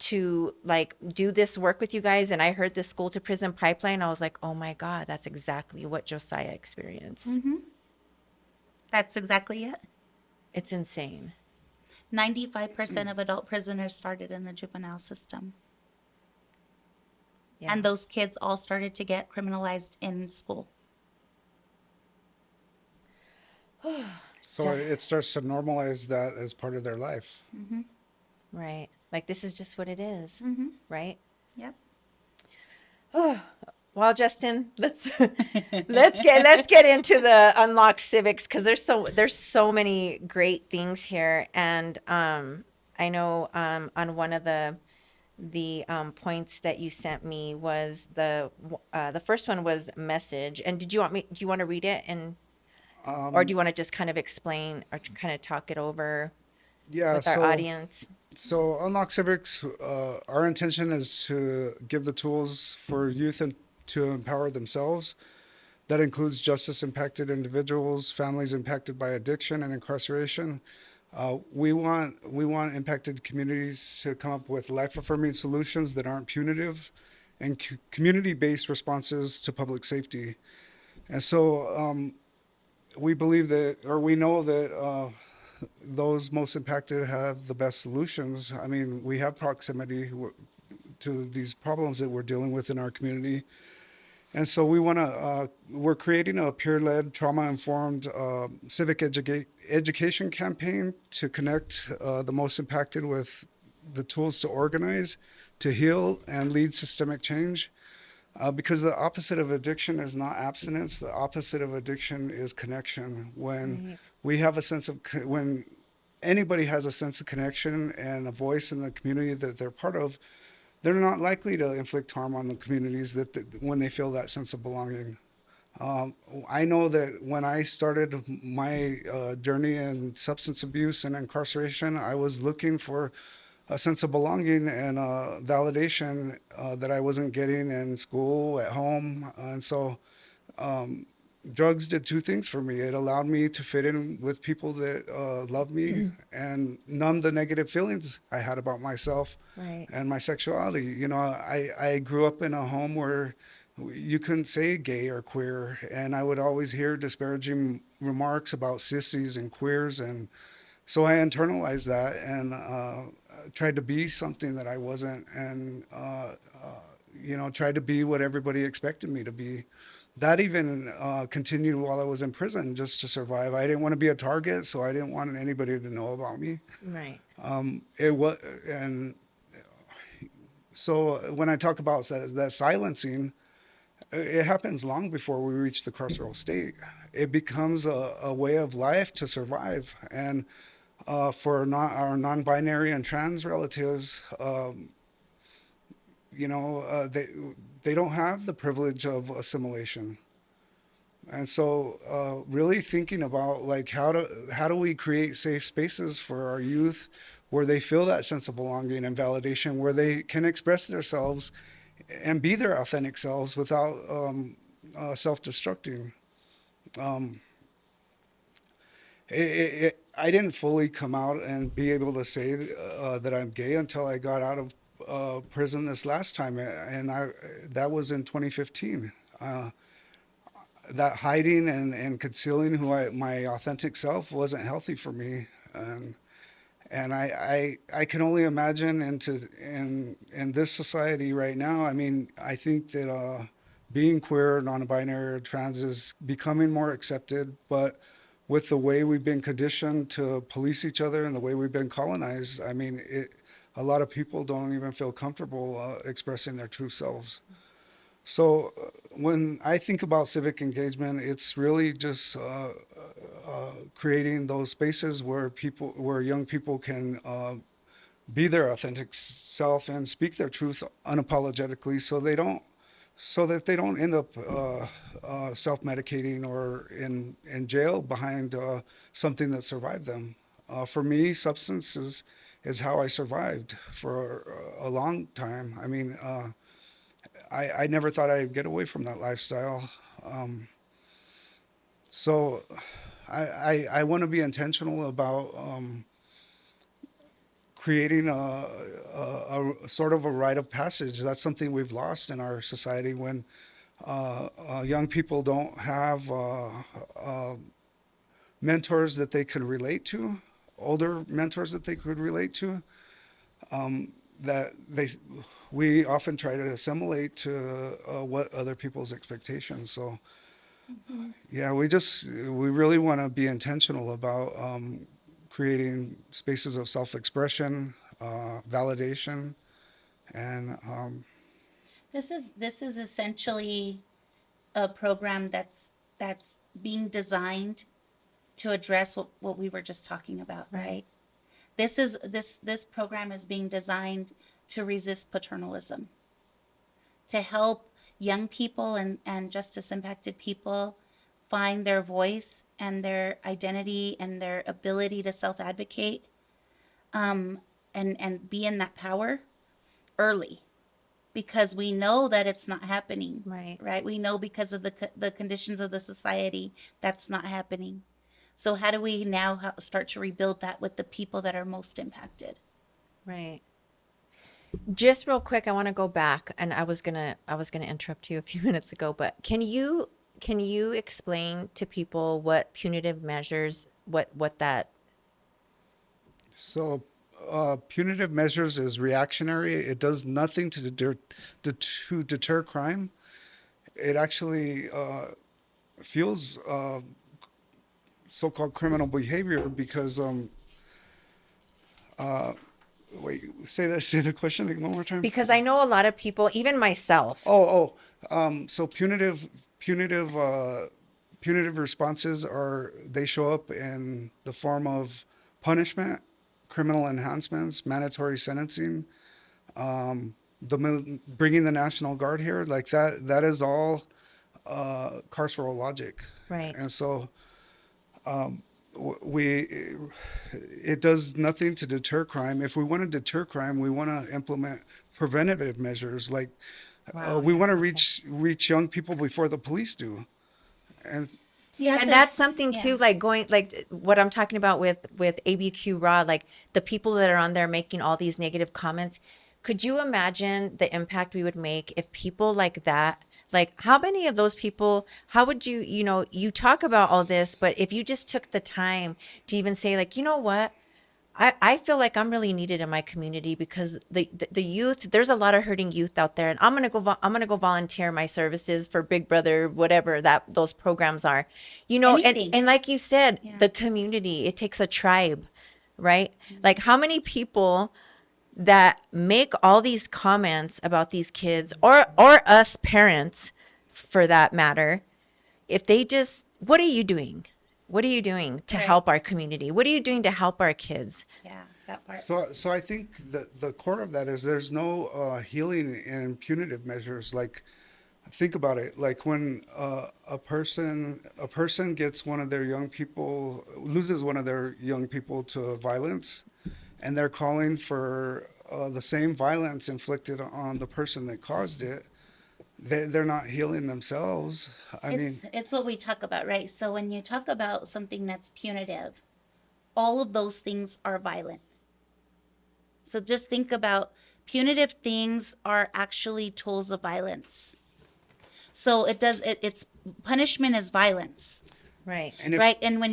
A: to like do this work with you guys and I heard the school to prison pipeline, I was like, oh my God, that's exactly what Josiah experienced.
B: That's exactly it.
A: It's insane.
B: 95% of adult prisoners started in the juvenile system.
A: Yeah.
B: And those kids all started to get criminalized in school.
C: So it starts to normalize that as part of their life.
A: Right. Like, this is just what it is. Right.
B: Yep.
A: Well, Justin, let's get into the Unlock Civics, because there's so many great things here, and I know on one of the points that you sent me was the first one was message, and do you want to read it, and or do you want to just kind of explain or kind of talk it over
C: Yeah,
A: with our audience?
C: So Unlock Civics, our intention is to give the tools for youth and to empower themselves. That includes justice-impacted individuals, families impacted by addiction and incarceration. We want impacted communities to come up with life-affirming solutions that aren't punitive, and community-based responses to public safety. And so we believe that, or we know that those most impacted have the best solutions. I mean, we have proximity to these problems that we're dealing with in our community. And so we're creating a peer-led, trauma-informed education campaign to connect the most impacted with the tools to organize, to heal, and lead systemic change. Because the opposite of addiction is not abstinence. The opposite of addiction is connection.
A: Right.
C: When anybody has a sense of connection and a voice in the community that they're part of, they're not likely to inflict harm on the communities when they feel that sense of belonging. Um, I know that when I started my journey in substance abuse and incarceration, I was looking for a sense of belonging and validation that I wasn't getting in school, at home. And so drugs did two things for me. It allowed me to fit in with people that love me and numb the negative feelings I had about myself
A: Right.
C: and my sexuality. I grew up in a home where you couldn't say gay or queer, and I would always hear disparaging remarks about sissies and queers, and so I internalized that and tried to be something that I wasn't, and tried to be what everybody expected me to be. That even continued while I was in prison just to survive. I didn't want to be a target, so I didn't want anybody to know about me.
A: Right.
C: It was, and so when I talk about that silencing, it happens long before we reach the carceral state. It becomes a way of life to survive, and for our non-binary and trans relatives, they don't have the privilege of assimilation. And so, really thinking about like how do we create safe spaces for our youth where they feel that sense of belonging and validation, where they can express themselves and be their authentic selves without self-destructing. Um, I didn't fully come out and be able to say that I'm gay until I got out of prison this last time, and that was in 2015. That hiding and concealing my authentic self wasn't healthy for me, and I can only imagine in this society right now. I mean, I think that being queer, non-binary, or trans is becoming more accepted, but with the way we've been conditioned to police each other and the way we've been colonized, I mean, a lot of people don't even feel comfortable expressing their true selves. So when I think about civic engagement, it's really just creating those spaces where young people can be their authentic self and speak their truth unapologetically, so that they don't end up self-medicating or in jail behind something that survived them. For me, substance is how I survived for a long time. I mean, I never thought I'd get away from that lifestyle. Um, so I want to be intentional about creating a sort of a rite of passage. That's something we've lost in our society when young people don't have mentors that they can relate to, older mentors that they could relate to. That we often try to assimilate to what other people's expectations. So yeah, we really want to be intentional about creating spaces of self-expression, validation, and
B: This is essentially a program that's being designed to address what we were just talking about,
A: Right.
B: right? This program is being designed to resist paternalism, to help young people and justice impacted people find their voice and their identity and their ability to self advocate, and be in that power early, because we know that it's not happening,
A: Right.
B: right? We know because of the conditions of the society that's not happening. So how do we now start to rebuild that with the people that are most impacted?
A: Right. Just real quick, I want to go back, and I was gonna interrupt you a few minutes ago, but can you explain to people what punitive measures, what that?
C: so punitive measures is reactionary. It does nothing to deter crime. it actually fuels so-called criminal behavior because wait, say the question one more time.
A: Because I know a lot of people, even myself.
C: So punitive responses are, they show up in the form of punishment, criminal enhancements, mandatory sentencing, bringing the National Guard here, like that is all carceral logic.
A: Right.
C: And so we it does nothing to deter crime. If we want to deter crime, we want to implement preventative measures, like
A: Wow.
C: we want to reach young people before the police do. And
B: You have
A: And
B: to,
A: that's something
B: yeah.
A: too, like going, like what I'm talking about with ABQ Raw, like the people that are on there making all these negative comments. Could you imagine the impact we would make if people like that, like how many of those people, how would you, you talk about all this, but if you just took the time to even say like, you know what? I feel like I'm really needed in my community because the youth, there's a lot of hurting youth out there, and I'm gonna go volunteer my services for Big Brother, whatever that those programs are,
B: Anything.
A: and like you said,
B: Yeah.
A: the community, it takes a tribe, right? Like how many people that make all these comments about these kids or us parents, for that matter, if they just, what are you doing? What are you doing to
B: Right.
A: help our community? What are you doing to help our kids?
B: Yeah, that part.
C: so I think the core of that is there's no healing in punitive measures. Like, think about it. Like when a person gets one of their young people, loses one of their young people to violence, and they're calling for the same violence inflicted on the person that caused it, they're not healing themselves. I mean,
B: It's what we talk about, right? So when you talk about something that's punitive, all of those things are violent. So just think about punitive things are actually tools of violence. So it's punishment is violence,
A: Right.
C: and if
B: right? And when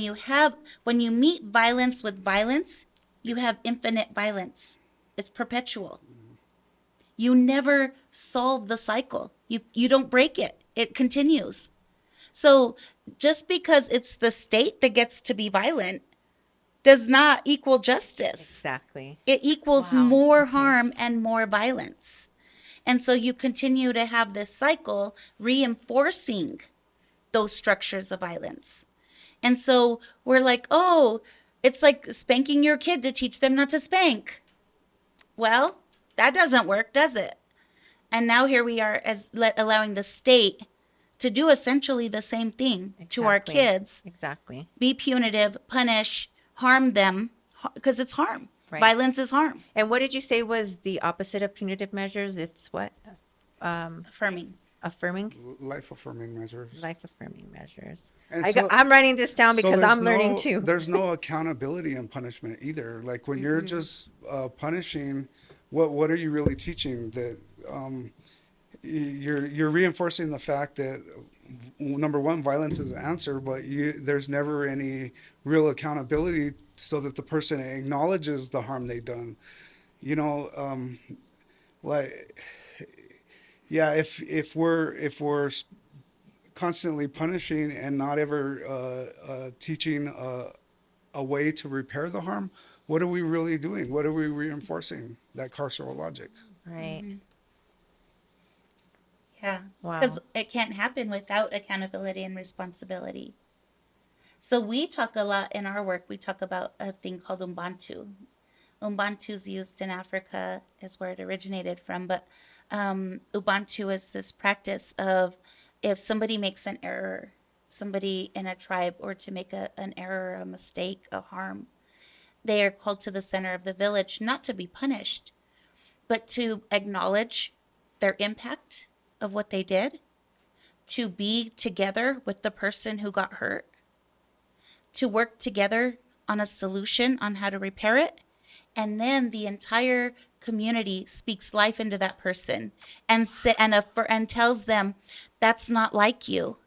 B: you meet violence with violence, you have infinite violence. It's perpetual. You never solve the cycle. You don't break it. It continues. So just because it's the state that gets to be violent does not equal justice.
A: Exactly.
B: It equals
A: Wow.
B: more
A: Okay.
B: harm and more violence. And so you continue to have this cycle reinforcing those structures of violence. And so we're like, oh, it's like spanking your kid to teach them not to spank. Well, that doesn't work, does it? And now here we are allowing the state to do essentially the same thing to our
A: Exactly.
B: kids,
A: Exactly.
B: be punitive, punish, harm them, because it's harm.
A: Right.
B: Violence is harm.
A: And what did you say was the opposite of punitive measures? It's what?
B: Affirming.
A: Affirming?
C: life affirming measures.
A: Life affirming measures.
C: And so,
A: I'm writing this down
C: so
A: because
C: there's
A: I'm learning
C: no
A: too.
C: there's no accountability in punishment either. Like when you're just punishing, what are you really teaching? That you're reinforcing the fact that number one, violence is an answer, but there's never any real accountability so that the person acknowledges the harm they've done. You know, like, yeah, if we're constantly punishing and not ever teaching a way to repair the harm, what are we really doing? What are we reinforcing? That carceral logic.
A: Right.
B: Yeah.
A: Wow.
B: Because it can't happen without accountability and responsibility. So we talk a lot in our work, we talk about a thing called Ubuntu. Ubuntu is used in Africa, is where it originated from. But Ubuntu is this practice of if somebody makes an error, somebody in a tribe, or to make an error, a mistake, a harm, they are called to the center of the village, not to be punished, but to acknowledge their impact of what they did, to be together with the person who got hurt, to work together on a solution on how to repair it. And then the entire community speaks life into that person and tells them, that's not like you.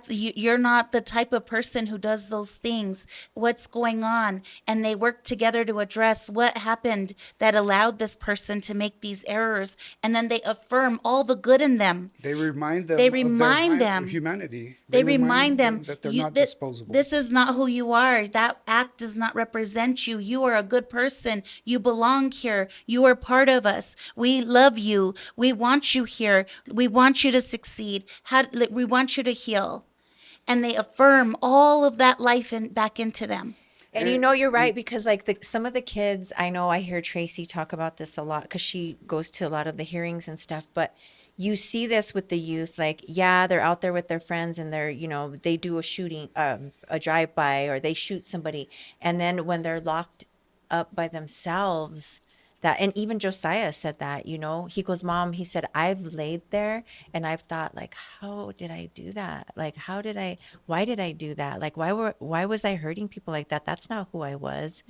B: You're not the type of person who does those things. What's going on? And they work together to address what happened that allowed this person to make these errors, and then they affirm all the good in them.
C: They remind
B: They
C: them of their
B: remind them
C: humanity.
B: they
C: They
B: remind
C: remind
B: them
C: them that they're
B: you
C: not
B: that
C: disposable.
B: this is not who you are. That act does not represent you. You are a good person. You belong here. You are part of us. We love you. We want you here. We want you to succeed. We want you to heal. And they affirm all of that life back into them.
A: And you know, you're right, because like some of the kids, I know I hear Tracy talk about this a lot because she goes to a lot of the hearings and stuff, but you see this with the youth, like, yeah, they're out there with their friends and they're, you know, they do a shooting, a drive-by, or they shoot somebody. And then when they're locked up by themselves, that, and even Josiah said that, you know, he goes, Mom, he said, I've laid there and I've thought, like, how did I do that? Like, why did I do that? Like, why was I hurting people like that? That's not who I was,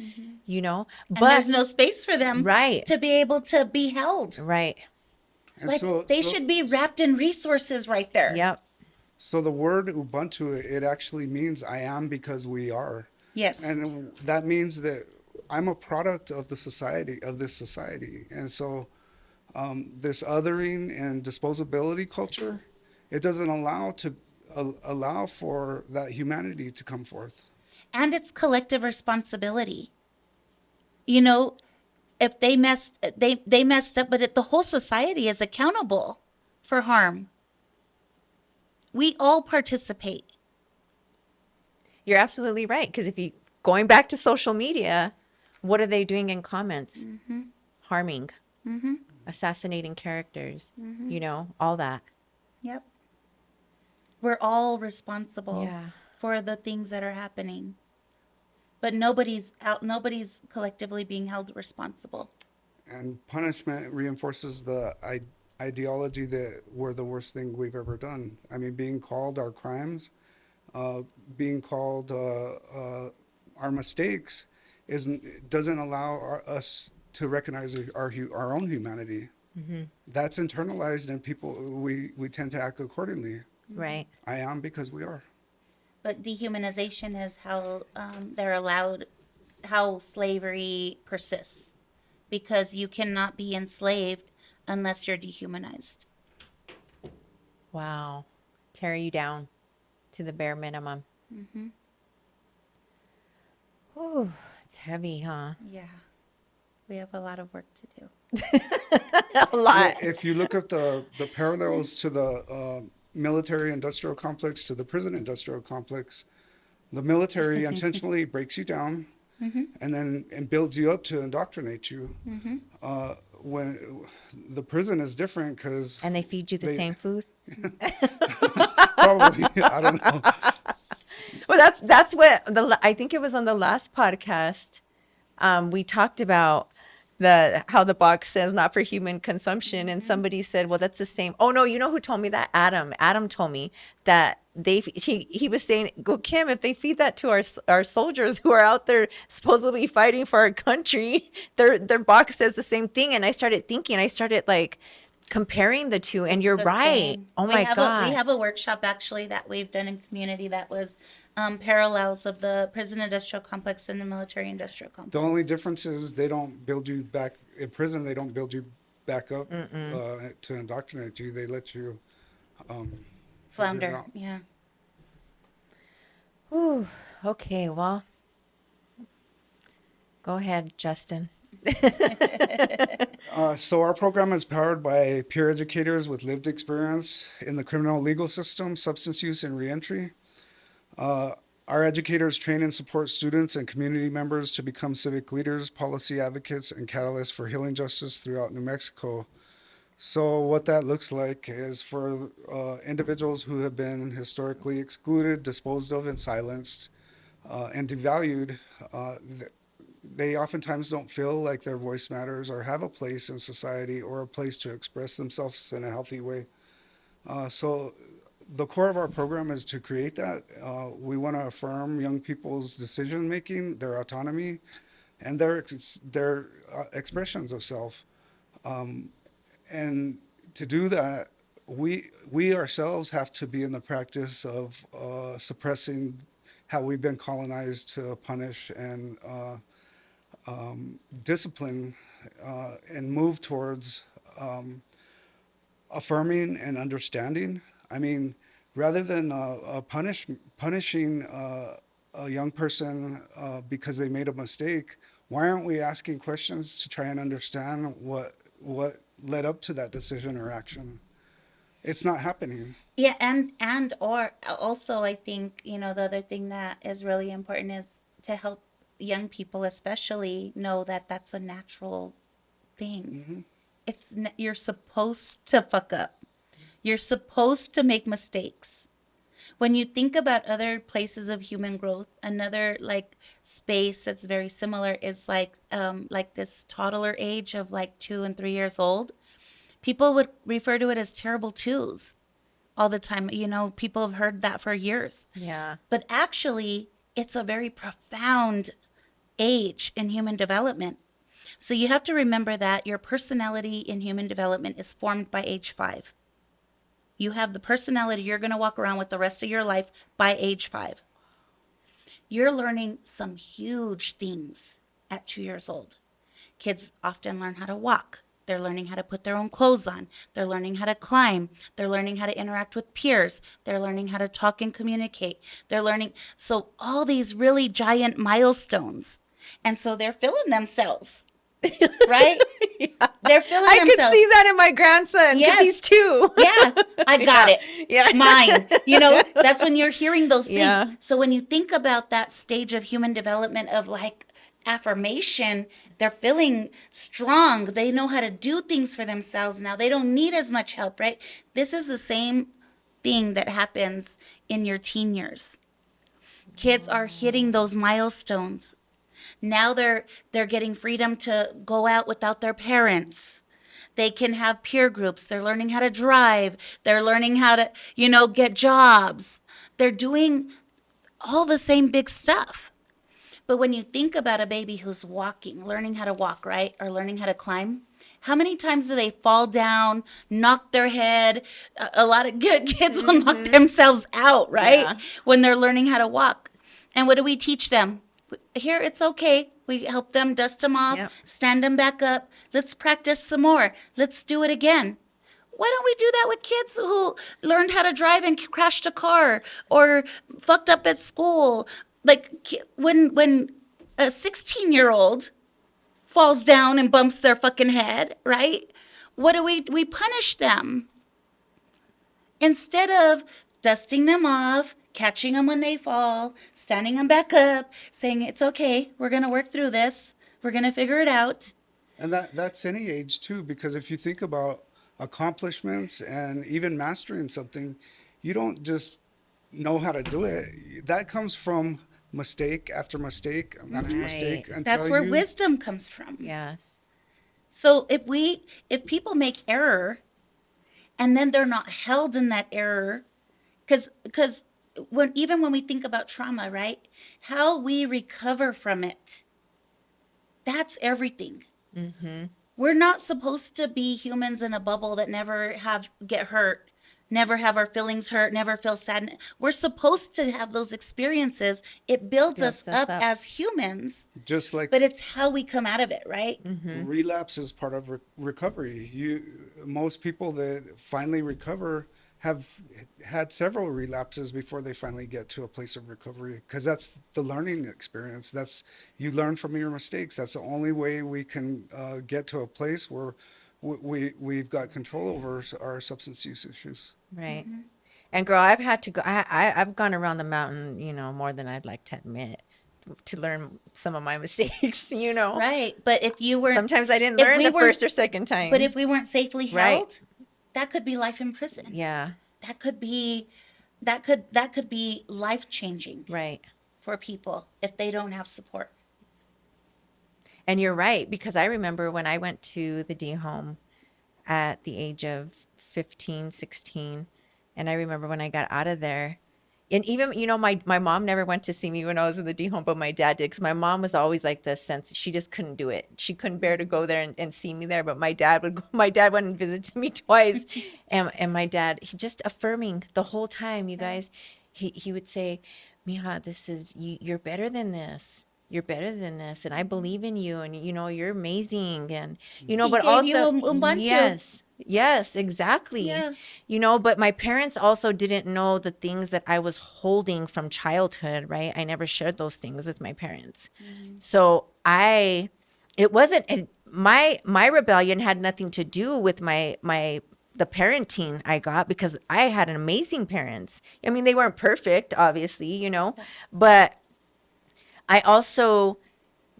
A: you know?
B: And there's
A: But,
B: no space for them
A: right,
B: to be able to be held.
A: right.
C: And
B: Like they should be wrapped in resources right there.
A: Yep.
C: so the word Ubuntu, it actually means I am because we are.
B: Yes.
C: And that means that I'm a product of the society, of this society. And so this othering and disposability culture, it doesn't allow for that humanity to come forth.
B: And it's collective responsibility. You know, if they messed up, but the whole society is accountable for harm. We all participate.
A: You're absolutely right. Because if you, going back to social media, what are they doing in comments? Harming, assassinating characters, you know, all that.
B: Yep. We're all responsible
A: Yeah.
B: for the things that are happening. But nobody's collectively being held responsible.
C: And punishment reinforces the ideology that we're the worst thing we've ever done. I mean, being called our crimes, being called our mistakes, doesn't allow us to recognize our own humanity. That's internalized, and we tend to act accordingly.
A: Right.
C: I am because we are.
B: But dehumanization is how they're allowed, how slavery persists, because you cannot be enslaved unless you're dehumanized.
A: Wow. Tear you down to the bare minimum. Oh, it's heavy, huh?
B: Yeah, we have a lot of work to do.
A: A lot.
C: If you look at the parallels to the military industrial complex, to the prison industrial complex, the military intentionally breaks you down and builds you up to indoctrinate you. When the prison is different because
A: And they feed you the same food?
C: probably, I don't know.
A: Well, that's what I think it was on the last podcast. We talked about how the box says not for human consumption, and somebody said, well, that's the same. Oh no, you know who told me that? Adam told me that he was saying, go Kim, if they feed that to our soldiers who are out there supposedly fighting for our country, their box says the same thing. And I started like comparing the two, and you're
B: The
A: right.
B: same.
A: Oh
B: we
A: my
B: have
A: God.
B: we have a workshop actually that we've done in community that was parallels of the prison industrial complex and the military industrial complex.
C: The only difference is they don't build you back in prison. They don't build you back up to indoctrinate you. They let you figure it
B: Flounder,
C: out.
B: yeah.
A: Whew. Okay, well, go ahead, Justin.
C: So our program is powered by peer educators with lived experience in the criminal legal system, substance use, and reentry. Our educators train and support students and community members to become civic leaders, policy advocates, and catalysts for healing justice throughout New Mexico. So what that looks like is for individuals who have been historically excluded, disposed of, and silenced, and devalued, they oftentimes don't feel like their voice matters or have a place in society or a place to express themselves in a healthy way. So the core of our program is to create that. We want to affirm young people's decision making, their autonomy, and their expressions of self. And to do that, we ourselves have to be in the practice of suppressing how we've been colonized to punish and discipline and move towards affirming and understanding. I mean, rather than punishing a young person because they made a mistake, why aren't we asking questions to try and understand what led up to that decision or action? It's not happening.
B: Yeah, and or also I think, the other thing that is really important is to help young people especially know that that's a natural thing. You're supposed to fuck up. You're supposed to make mistakes. When you think about other places of human growth, another like space that's very similar is like this toddler age of like 2 and 3 years old. People would refer to it as terrible twos all the time. People have heard that for years.
A: Yeah.
B: But actually, it's a very profound age in human development. So you have to remember that your personality in human development is formed by age 5. You have the personality you're going to walk around with the rest of your life by age 5. You're learning some huge things at 2 years old. Kids often learn how to walk. They're learning how to put their own clothes on. They're learning how to climb. They're learning how to interact with peers. They're learning how to talk and communicate. They're learning. So, all these really giant milestones. And so they're feeling themselves, right?
A: Yeah.
B: They're feeling
A: I could
B: themselves.
A: see that in my grandson because
B: Yes.
A: he's 2.
B: Yeah, I got
A: Yeah.
B: it.
A: Yeah.
B: Mine. That's when you're hearing those things.
A: Yeah.
B: So when you think about that stage of human development of like affirmation, they're feeling strong. They know how to do things for themselves now. They don't need as much help, right? This is the same thing that happens in your teen years. Kids are hitting those milestones. Now they're getting freedom to go out without their parents. They can have peer groups. They're learning how to drive. They're learning how to, get jobs. They're doing all the same big stuff. But when you think about a baby who's walking, learning how to walk, right? Or learning how to climb, how many times do they fall down, knock their head? A lot of kids will knock themselves out, right?
A: Yeah.
B: When they're learning how to walk. And what do we teach them? Here, it's okay. We help them dust them off,
A: Yep.
B: stand them back up. Let's practice some more. Let's do it again. Why don't we do that with kids who learned how to drive and crashed a car or fucked up at school? Like when a 16-year-old falls down and bumps their fucking head, right? What do we punish them instead of dusting them off, catching them when they fall, standing them back up, saying it's okay, we're going to work through this, we're going to figure it out.
C: And that's any age too, because if you think about accomplishments and even mastering something, you don't just know how to do it. That comes from mistake after mistake after mistake
A: Right.
C: until
B: That's where
C: you
B: wisdom comes from.
A: Yes.
B: So if people make error and then they're not held in that error, because when we think about trauma, right, how we recover from it, that's everything. We're not supposed to be humans in a bubble that never get hurt, never have our feelings hurt, never feel sad. We're supposed to have those experiences. It builds us
A: Builds us
B: up
A: up.
B: as humans,
C: just like
B: but it's how we come out of it, right?
C: relapse is part of recovery. Most people that finally recover have had several relapses before they finally get to a place of recovery, because that's the learning experience. That's, you learn from your mistakes. That's the only way we can get to a place where we've got control over our substance use issues.
A: Right. And girl, I've had to go. I've gone around the mountain, more than I'd like to admit, to learn some of my mistakes.
B: Right. But if you were
A: Sometimes I didn't
B: if
A: learn
B: we
A: the
B: weren't-
A: first or second time.
B: But if we weren't safely
A: Right.
B: held, that could be life in prison.
A: Yeah.
B: That could be life changing
A: Right.
B: for people if they don't have support.
A: And you're right, because I remember when I went to the D home at the age of 15, 16, and I remember when I got out of there, And even, my mom never went to see me when I was in the D home, but my dad did. Because my mom was always like this since she just couldn't do it. She couldn't bear to go there and see me there. But my dad would go, my dad went and visited me twice. And my dad, he just affirming the whole time, you guys. He would say, Mija, you're better than this. You're better than this. And I believe in you. And, you're amazing. And,
B: He
A: but
B: gave you
A: also,
B: Ubuntu.
A: yes, exactly.
B: Yeah.
A: But my parents also didn't know the things that I was holding from childhood, right? I never shared those things with my parents. So it wasn't, my rebellion had nothing to do with the parenting I got, because I had an amazing parents. I mean, they weren't perfect, obviously, but I also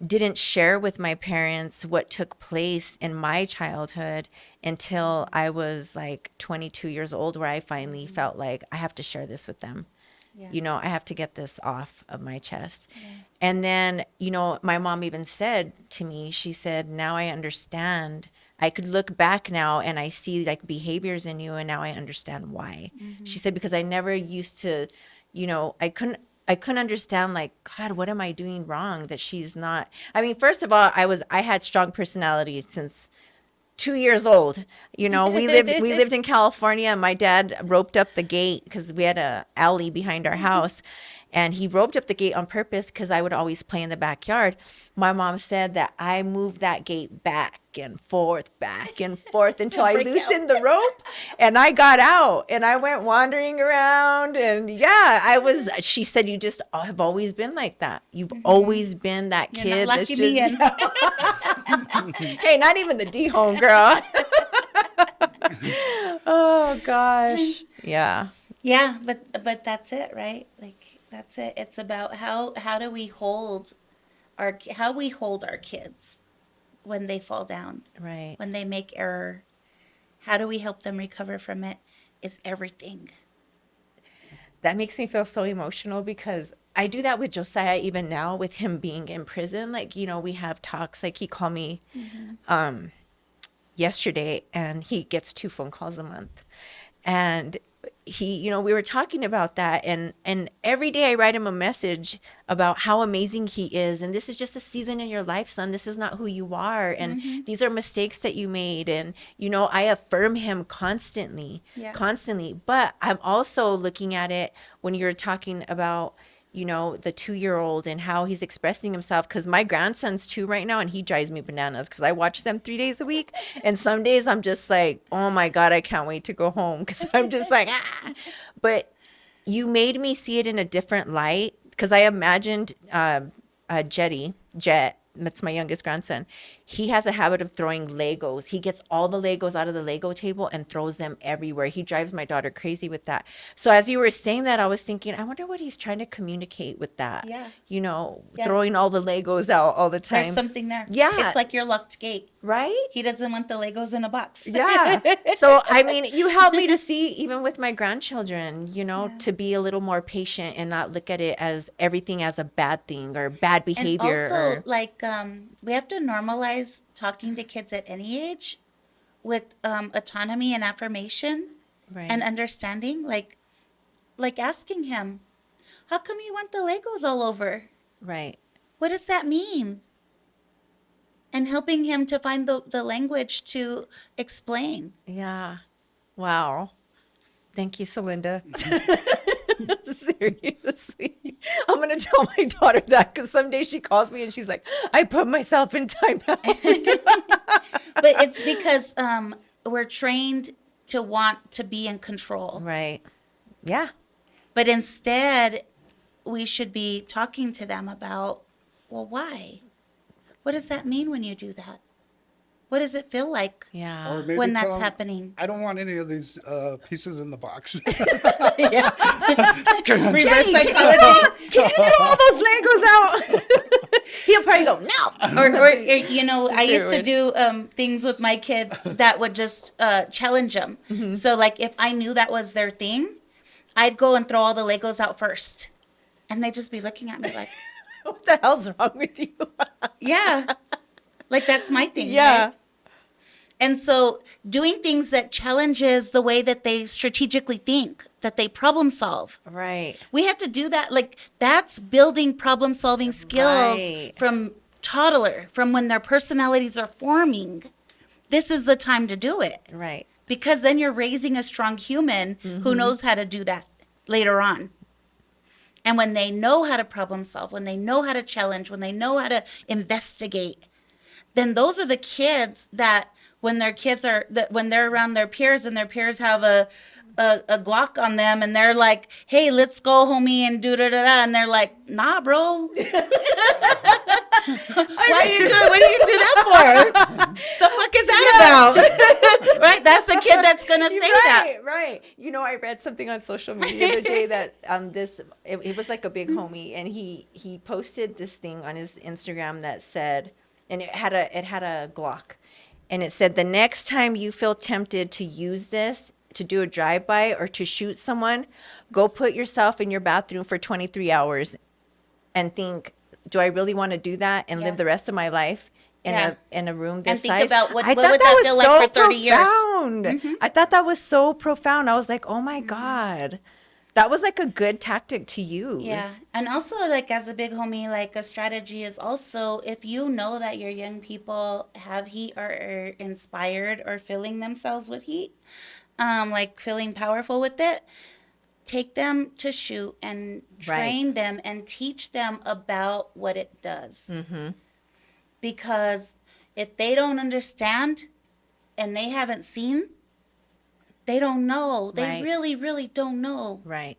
A: didn't share with my parents what took place in my childhood until I was like 22 years old, where I finally felt like I have to share this with them.
B: Yeah.
A: I have to get this off of my chest. And then, my mom even said to me, she said, now I understand. I could look back now and I see like behaviors in you, and now I understand why. She said, because I never used to, I couldn't understand, like, God, what am I doing wrong that she's not. I mean, first of all, I had strong personality since 2 years old. We lived in California, and my dad roped up the gate because we had a alley behind our house, and he roped up the gate on purpose because I would always play in the backyard. My mom said that I moved that gate back and forth until I
B: break out.
A: loosened the rope and I got out and I went wandering around. And she said, you just have always been like that. You've always been that
B: You're
A: kid
B: not
A: that's
B: locking me in.
A: Hey, not even the D home, girl. Oh gosh. Yeah.
B: Yeah, but that's it, right? Like that's it. It's about how do we hold our kids when they fall down,
A: Right.
B: when they make error. How do we help them recover from it? Is everything.
A: That makes me feel so emotional because I do that with Josiah even now with him being in prison. Like, we have talks. Like, he called me yesterday, and he gets 2 phone calls a month. And we were talking about that, and every day I write him a message about how amazing he is, and this is just a season in your life, son. This is not who you are, and these are mistakes that you made. And I affirm him constantly.
B: Yeah.
A: But I'm also looking at it when you're talking about the 2-year-old and how he's expressing himself. Because my grandson's 2 right now, and he drives me bananas because I watch them 3 days a week. And some days I'm just like, oh my God, I can't wait to go home, because I'm just like, ah. But you made me see it in a different light, because I imagined Jet, that's my youngest grandson. He has a habit of throwing Legos. He gets all the Legos out of the Lego table and throws them everywhere. He drives my daughter crazy with that. So as you were saying that, I was thinking, I wonder what he's trying to communicate with that.
B: Yeah.
A: Yeah.
B: Throwing
A: Throwing all the Legos out all the time.
B: There's something there.
A: Yeah.
B: It's like your locked gate.
A: Right?
B: He doesn't want the Legos in a box.
A: Yeah. So, I mean, you help me to see, even with my grandchildren,
B: Yeah.
A: to be a little more patient and not look at it as everything as a bad thing or bad behavior.
B: And also, like, we have to normalize talking to kids at any age with autonomy and affirmation
A: Right.
B: and understanding. Like asking him, how come you want the Legos all over?
A: Right.
B: What does that mean? And helping him to find the language to explain.
A: Yeah. Wow. Thank you, Celinda. Seriously. I'm going to tell my daughter that, because someday she calls me and she's like, I put myself in timeout.
B: But it's because we're trained to want to be in control.
A: Right. Yeah.
B: But instead, we should be talking to them about, well, why? What does that mean when you do that? What does it feel like
A: Yeah.
C: Or maybe
B: when
C: tell
B: that's
C: them,
B: happening?
C: I don't want any of these pieces in the box.
B: Yeah. Reverse
A: Jenny,
B: psychology.
A: Can you get all those Legos out? He'll probably go, no.
B: Or I used to
A: Dude.
B: do things with my kids that would just challenge them. So, like, if I knew that was their thing, I'd go and throw all the Legos out first. And they'd just be looking at me like,
A: What the hell's wrong with you?
B: yeah. Like, that's my thing.
A: Yeah.
B: Right? And so doing things that challenges the way that they strategically think, that they problem solve.
A: Right.
B: We have to do that. Like, that's building problem solving skills
A: Right.
B: from toddler, from when their personalities are forming. This is the time to do it.
A: Right.
B: Because then you're raising a strong human who knows how to do that later on. And when they know how to problem solve, when they know how to challenge, when they know how to investigate, then those are the kids that when their kids are that when they're around their peers and their peers have a Glock on them and they're like, "Hey, let's go, homie," and do da da da, and they're like, "Nah, bro." Why are you doing? What are you do that for? The fuck is that about? Right? That's the kid that's gonna say that.
A: Right, right. You know, I read something on social media the other day that it was like a big homie, and he posted this thing on his Instagram that said, and it had a Glock, and it said, the next time you feel tempted to use this to do a drive-by or to shoot someone, go put yourself in your bathroom for 23 hours and think, do I really want to do that and
B: Yeah.
A: live the rest of my life
B: Yeah.
A: in a room this
B: think
A: size?
B: about what
A: I
B: would
A: thought
B: that
A: was
B: feel like
A: so
B: for 30 years.
A: profound. I thought that was so profound. I was like, oh my God. That was like a good tactic to use.
B: Yeah. And also, like, as a big homie, like, a strategy is also if you know that your young people have heat or are inspired or filling themselves with heat, like feeling powerful with it, take them to shoot and train them and teach them about what it does. Because if they don't understand and they haven't seen, they don't know. They
A: Right.
B: really, really don't know.
A: Right.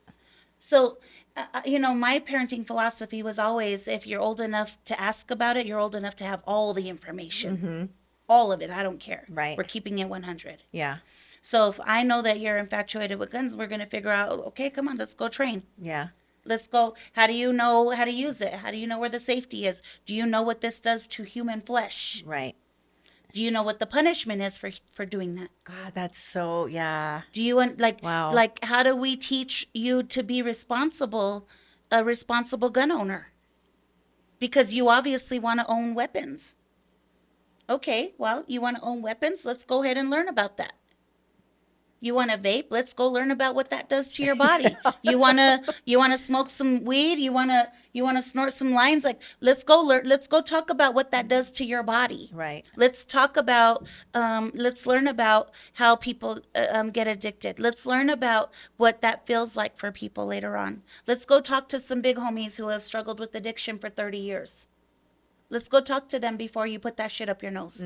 B: So, my parenting philosophy was always if you're old enough to ask about it, you're old enough to have all the information. All of it. I don't care.
A: Right.
B: We're keeping it 100.
A: Yeah.
B: So, if I know that you're infatuated with guns, we're going to figure out, okay, come on, let's go train.
A: Yeah.
B: Let's go. How do you know how to use it? How do you know where the safety is? Do you know what this does to human flesh?
A: Right.
B: Do you know what the punishment is for doing that?
A: God, that's so, yeah.
B: Do you want
A: Wow.
B: like how do we teach you to be responsible, a responsible gun owner? Because you obviously want to own weapons. Okay, well, you want to own weapons? Let's go ahead and learn about that. You want to vape? Let's go learn about what that does to your body. You want to smoke some weed? You want to snort some lines? Like, let's go learn. Let's go talk about what that does to your body.
A: Right.
B: Let's talk about. Let's learn about how people get addicted. Let's learn about what that feels like for people later on. Let's go talk to some big homies who have struggled with addiction for 30 years. Let's go talk to them before you put that shit up your nose.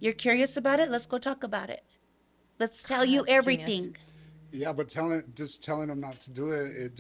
B: You're curious about it? Let's go talk about it. Let's tell you
A: that's genius.
B: everything.
C: Yeah, but telling them not to do it, it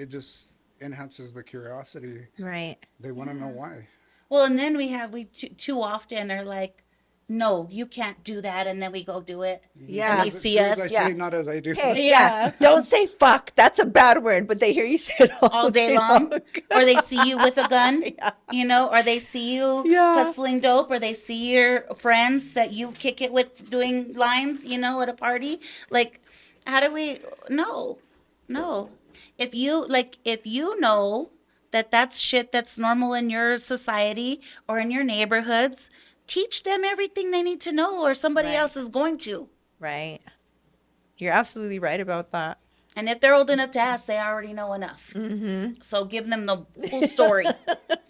C: just enhances the curiosity.
A: Right.
C: They want to know why.
B: Well, and then we too often are like, no, you can't do that, and then we go do it.
A: Yeah.
B: And they see
C: Do as
B: us.
C: I say, not as I do.
A: Hey,
B: Yeah.
A: yeah. Don't say fuck. That's a bad word, but they hear you say it
B: All day long, or they see you with a gun, or they see you
A: Yeah.
B: hustling dope, or they see your friends that you kick it with doing lines, at a party. Like, how do we? No. If you know that that's shit that's normal in your society or in your neighborhoods, teach them everything they need to know, or somebody
A: Right.
B: else is going to.
A: Right. You're absolutely right about that.
B: And if they're old enough to ask, they already know enough. So give them the full story.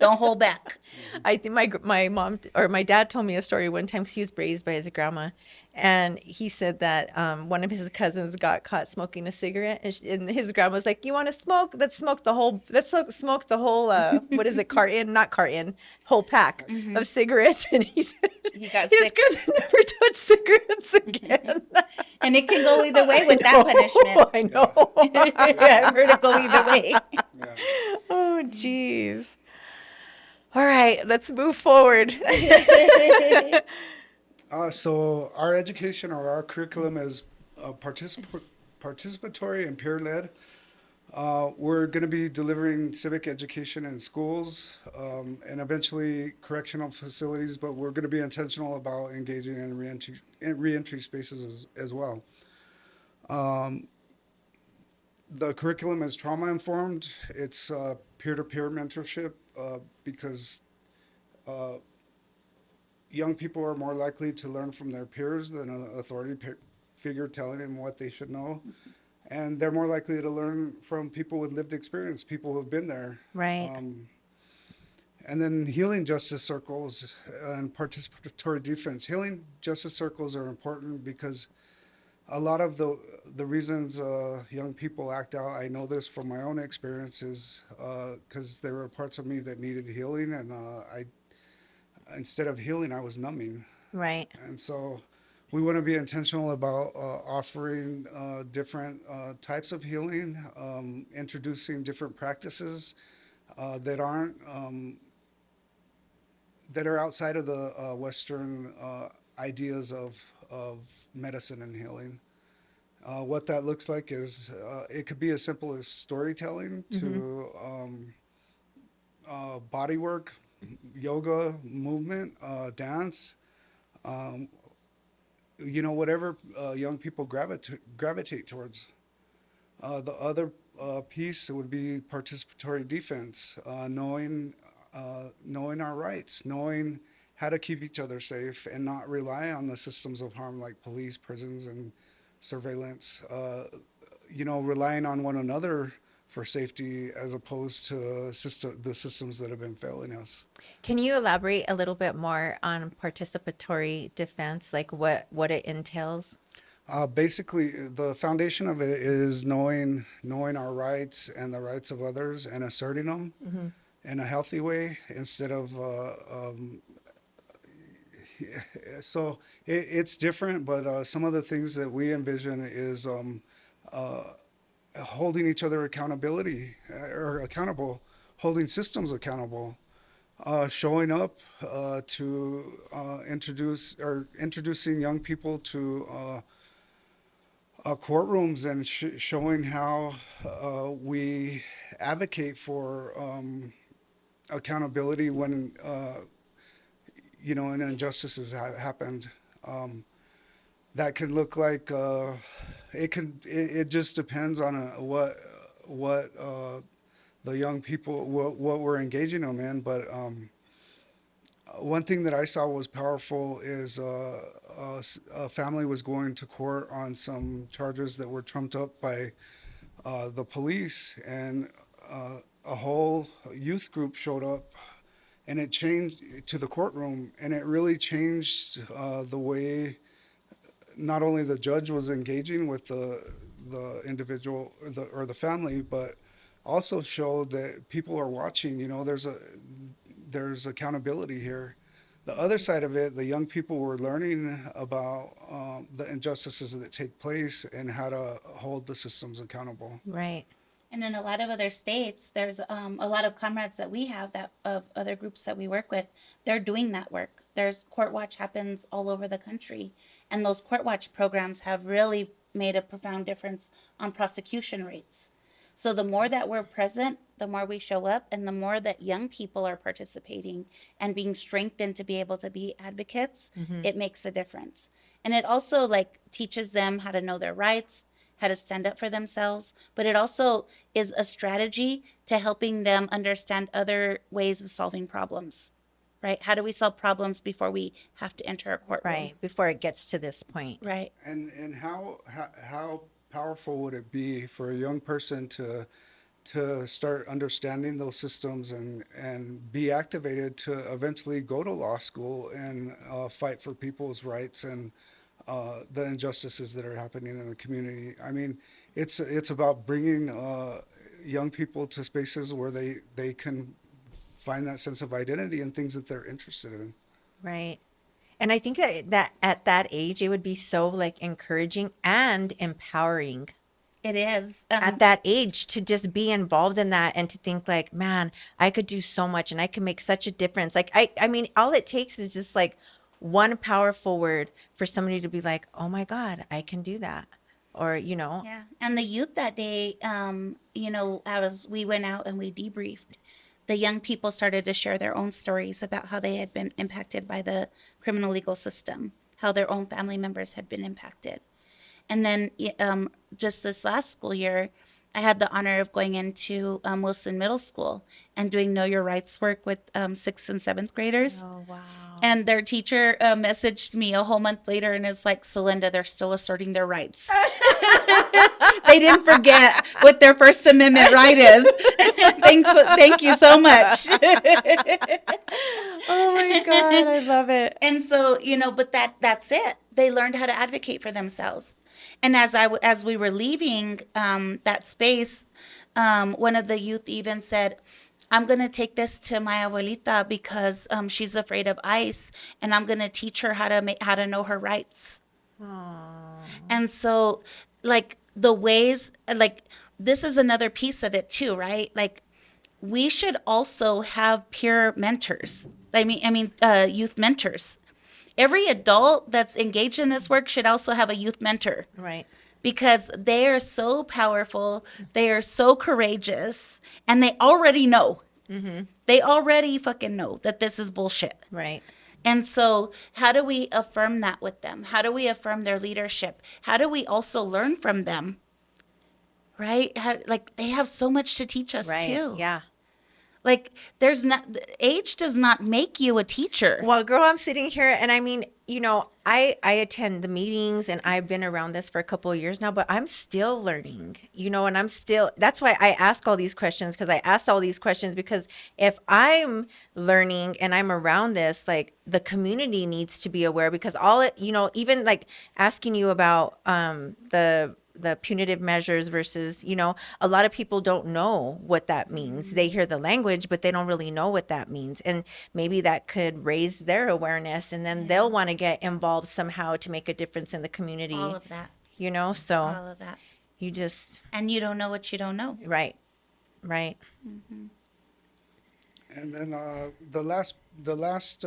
B: Don't hold back.
A: I think my mom or my dad told me a story one time because he was raised by his grandma, and he said that one of his cousins got caught smoking a cigarette, and his grandma was like, "You want to smoke? Let's smoke the whole. Smoke the whole. What is it? Carton? Not carton. Whole pack of cigarettes." And he said
B: He got
A: his
B: sick.
A: cousin never touched cigarettes again.
B: And it can go either way with that punishment.
A: I know.
B: I've heard it go either way.
C: Yeah.
A: Oh, jeez. All right, let's move forward.
C: So our education or our curriculum is participatory and peer-led. We're going to be delivering civic education in schools and eventually correctional facilities, but we're going to be intentional about engaging in reentry spaces as well. The curriculum is trauma-informed. It's peer-to-peer mentorship because young people are more likely to learn from their peers than an authority figure telling them what they should know. And they're more likely to learn from people with lived experience, people who have been there.
A: Right.
C: Um, and then healing justice circles and participatory defense. Healing justice circles are important because a lot of the reasons young people act out, I know this from my own experiences, because there were parts of me that needed healing, and I instead of healing, I was numbing.
A: Right.
C: And so we want to be intentional about offering different types of healing, introducing different practices that aren't that are outside of the Western ideas of medicine and healing. What that looks like is it could be as simple as storytelling to body work, yoga, movement, dance, um, whatever young people gravitate towards. The other piece would be participatory defense, knowing our rights, knowing how to keep each other safe and not rely on the systems of harm like police, prisons, and surveillance. Relying on one another for safety as opposed to the systems that have been failing us.
A: Can you elaborate a little bit more on participatory defense, like what it entails?
C: Basically, the foundation of it is knowing our rights and the rights of others and asserting them in a healthy way instead of. So it's different, but some of the things that we envision is holding each other or accountable, holding systems accountable, showing up to introducing young people to courtrooms and showing how we advocate for accountability when an injustice has happened. That could look like it just depends on what the young people what we're engaging them in. But one thing that I saw was powerful is a family was going to court on some charges that were trumped up by the police, and a whole youth group showed up, and it changed to the courtroom, and it really changed the way not only the judge was engaging with the individual or the family, but also showed that people are watching. There's accountability here. The other side of it, the young people were learning about the injustices that take place and how to hold the systems accountable.
A: Right.
B: And in a lot of other states, there's a lot of comrades that we have that of other groups that we work with. They're doing that work. There's court watch happens all over the country, and those court watch programs have really made a profound difference on prosecution rates. So the more that we're present, the more we show up, and the more that young people are participating and being strengthened to be able to be advocates, it makes a difference. And it also like teaches them how to know their rights, how to stand up for themselves, but it also is a strategy to helping them understand other ways of solving problems. Right? How do we solve problems before we have to enter a courtroom?
A: Right. Before it gets to this point.
B: Right.
C: And how powerful would it be for a young person to start understanding those systems and be activated to eventually go to law school and fight for people's rights and the injustices that are happening in the community. I mean, it's about bringing young people to spaces where they can find that sense of identity and things that they're interested in.
A: Right. And I think that at that age, it would be so like encouraging and empowering
B: It is.
A: at that age to just be involved in that and to think like, man, I could do so much and I can make such a difference. Like, I mean, all it takes is just like one powerful word for somebody to be like, oh my God, I can do that. Or,
B: Yeah. And the youth that day, as we went out and we debriefed, the young people started to share their own stories about how they had been impacted by the criminal legal system, how their own family members had been impacted. And then just this last school year, I had the honor of going into Wilson Middle School and doing Know Your Rights work with sixth and seventh graders.
A: oh, wow.
B: And their teacher messaged me a whole month later and is like, Celinda, they're still asserting their rights. They didn't forget what their First Amendment right is. Thank you so much.
A: Oh my God, I love it.
B: And so, but that's it. They learned how to advocate for themselves. And as we were leaving that space, one of the youth even said, I'm going to take this to my abuelita because she's afraid of ice, and I'm going to teach her how to know her rights.
A: Aww.
B: And so, like, the ways, like, this is another piece of it too, right? Like, we should also have peer mentors. Youth mentors. Every adult that's engaged in this work should also have a youth mentor,
A: Right.
B: because they are so powerful, they are so courageous, and they already know.
A: Mm-hmm.
B: They already fucking know that this is bullshit.
A: Right.
B: And so, how do we affirm that with them? How do we affirm their leadership? How do we also learn from them? Right? Like, they have so much to teach us
A: Right.
B: too.
A: Yeah.
B: Like, age does not make you a teacher.
A: Well, girl, I'm sitting here and I mean, I attend the meetings and I've been around this for a couple of years now, but I'm still learning, and that's why I ask all these questions, because I asked all these questions because if I'm learning and I'm around this, like, the community needs to be aware, because even like asking you about the punitive measures versus, a lot of people don't know what that means. They hear the language, but they don't really know what that means. And maybe that could raise their awareness, and then they'll want to get involved somehow to make a difference in the community,
B: All of that.
A: so
B: All of that.
A: you just,
B: And you don't know what you don't know.
A: right, right.
C: And then the last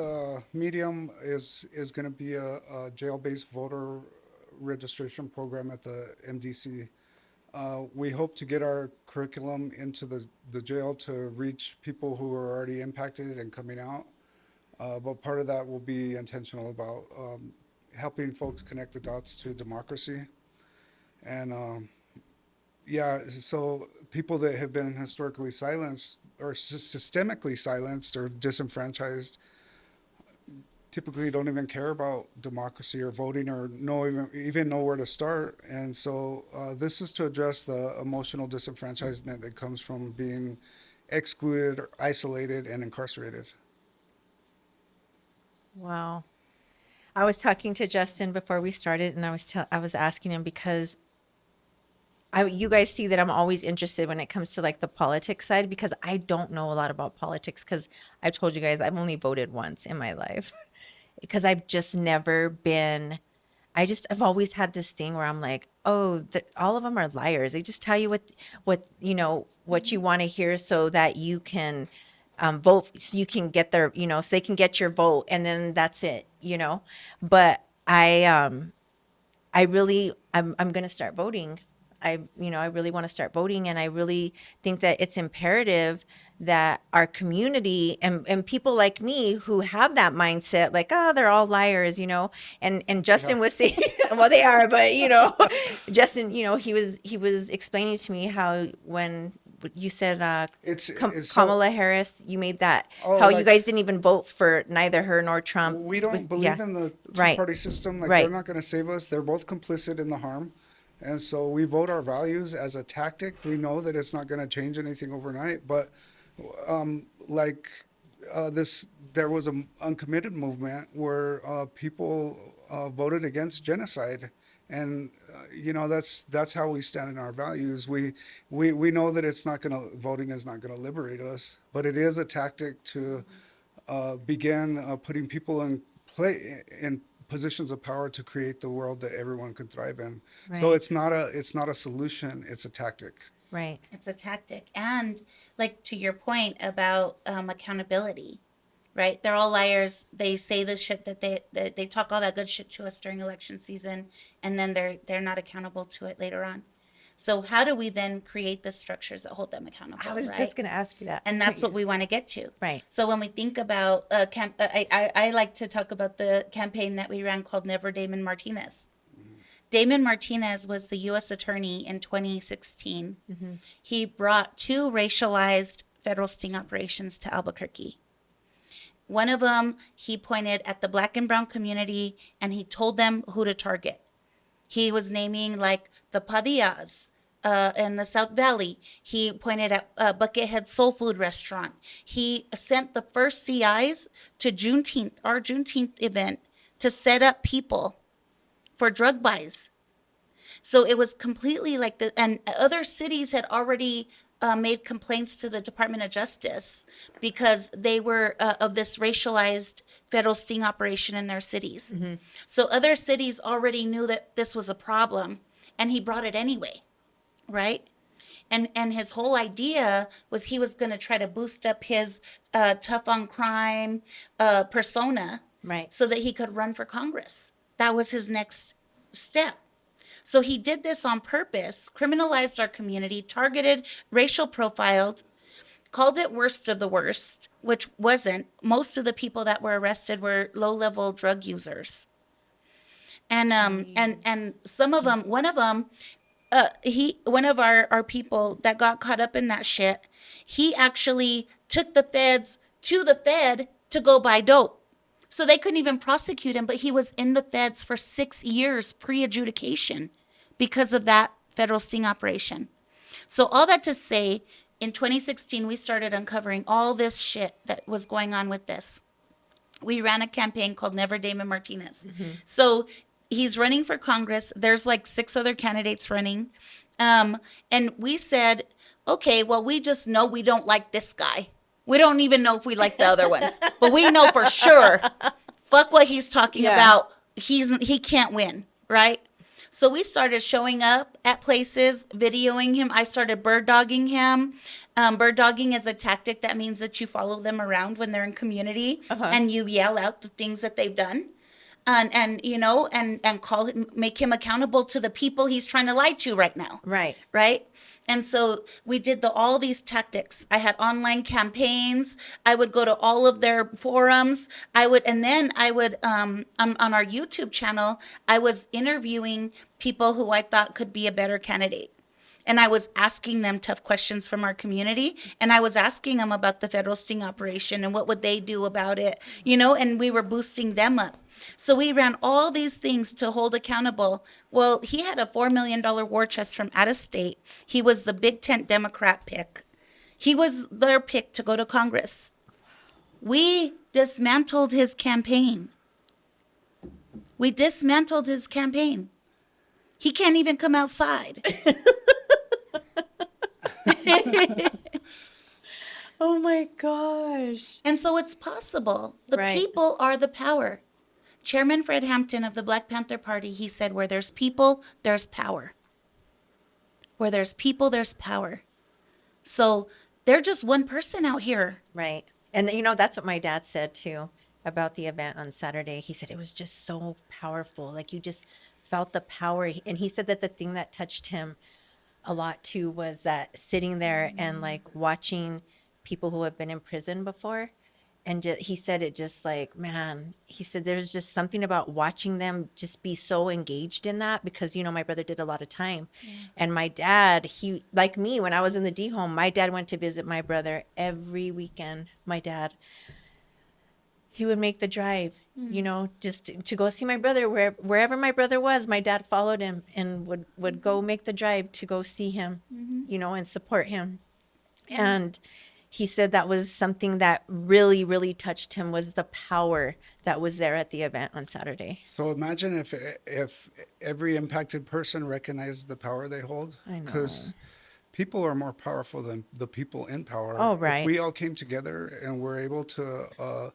C: medium is going to be a jail-based voter registration program at the MDC. We hope to get our curriculum into the jail to reach people who are already impacted and coming out. But part of that will be intentional about helping folks connect the dots to democracy. And so people that have been historically silenced or systemically silenced or disenfranchised typically don't even care about democracy or voting or even know where to start. And so this is to address the emotional disenfranchisement that comes from being excluded or isolated and incarcerated.
A: Wow. I was talking to Justin before we started, and I was asking him because you guys see that I'm always interested when it comes to like the politics side, because I don't know a lot about politics, because I've told you guys I've only voted once in my life because I've just never been. I've always had this thing where I'm like, oh, all of them are liars. They just tell you what you want to hear so that you can vote, so you can get so they can get your vote, and then that's it. But I'm going to start voting. I really want to start voting, and I really think that it's imperative that our community and people like me who have that mindset, like, oh, they're all liars, and Justin was saying, well, they are, but Justin, he was explaining to me how when you said
C: It's
A: Kamala Harris, you made that,
C: Oh,
A: how you
C: like-
A: guys didn't even vote for neither her nor Trump.
C: We don't believe in the
A: Right.
C: two-party system. Like,
A: Right.
C: they're not going to save us. They're both complicit in the harm. And so we vote our values as a tactic. We know that it's not going to change anything overnight. But there was an uncommitted movement where people voted against genocide. And that's how we stand in our values. We know that voting is not going to liberate us, but it is a tactic to begin putting people in positions of power to create the world that everyone can thrive in. So
A: Right.
C: it's not a solution, it's a tactic.
A: Right.
B: It's a tactic. And, like, to your point about accountability, right? They're all liars. They say the shit that they talk all that good shit to us during election season, and then they're not accountable to it later on. So how do we then create the structures that hold them accountable?
A: I was
B: right?
A: just going to ask you that.
B: And that's what we want to get to.
A: Right.
B: So when we think about I like to talk about the campaign that we ran called Never Damon Martinez. Damon Martinez was the U.S. attorney in 2016. Mm-hmm. He brought 2 racialized federal sting operations to Albuquerque. One of them, he pointed at the black and brown community and he told them who to target. He was naming like the Padillas in the South Valley. He pointed at Buckethead Soul Food Restaurant. He sent the first CIs to Juneteenth, our Juneteenth event, to set up people for drug buys. So it was completely like the, and other cities had already made complaints to the Department of Justice because they were of this racialized federal sting operation in their cities. So other cities already knew that this was a problem, and he brought it anyway, right? And his whole idea was he was going to try to boost up his tough on crime persona,
A: Right.
B: so that he could run for Congress. That was his next step. So he did this on purpose, criminalized our community, targeted, racial profiled, called it worst of the worst, which wasn't. Most of the people that were arrested were low-level drug users. And some of them, one of them, one of our people that got caught up in that shit, he actually took the feds to the Fed to go buy dope. So they couldn't even prosecute him, but he was in the feds for 6 years pre-adjudication because of that federal sting operation. So all that to say, in 2016, we started uncovering all this shit that was going on with this. We ran a campaign called Never Damon Martinez. So he's running for Congress. There's like 6 other candidates running. And we said, okay, well, we just know we don't like this guy. We don't even know if we like the other ones, but we know for sure, fuck what he's talking about. He can't win, right? So we started showing up at places, videoing him. I started bird dogging him. Bird dogging is a tactic that means that you follow them around when they're in community and you yell out the things that they've done. And you know, and call him, make him accountable to the people he's trying to lie to right now.
A: Right.
B: Right. And so we did all these tactics. I had online campaigns. I would go to all of their forums. And then I would, on our YouTube channel, I was interviewing people who I thought could be a better candidate. And I was asking them tough questions from our community. And I was asking them about the federal sting operation and what would they do about it, you know, and we were boosting them up. So we ran all these things to hold accountable. Well, he had a $4 million war chest from out of state. He was the big tent Democrat pick. He was their pick to go to Congress. We dismantled his campaign. He can't even come outside.
A: Oh my gosh.
B: And so it's possible. The
A: Right.
B: people are the power. Chairman Fred Hampton of the Black Panther Party, he said, where there's people, there's power. Where there's people, there's power. So they're just one person out here.
A: Right. And you know, that's what my dad said too about the event on Saturday. He said it was just so powerful. Like you just felt the power. And he said that the thing that touched him a lot too was that sitting there and like watching people who have been in prison before. And he said it just like, man, he said there's just something about watching them just be so engaged in that because, you know, my brother did a lot of time. And my dad, he, like me, when I was in the D home, my dad went to visit my brother every weekend. My dad, he would make the drive, you know, just to go see my brother. Wherever my brother was, my dad followed him and would go make the drive to go see him, you know, and support him. And he said that was something that really, really touched him was the power that was there at the event on Saturday.
C: So imagine if every impacted person recognized the power they hold.
A: I know.
C: Because people are more powerful than the people in power.
A: Oh, right.
C: If we all came together and were able to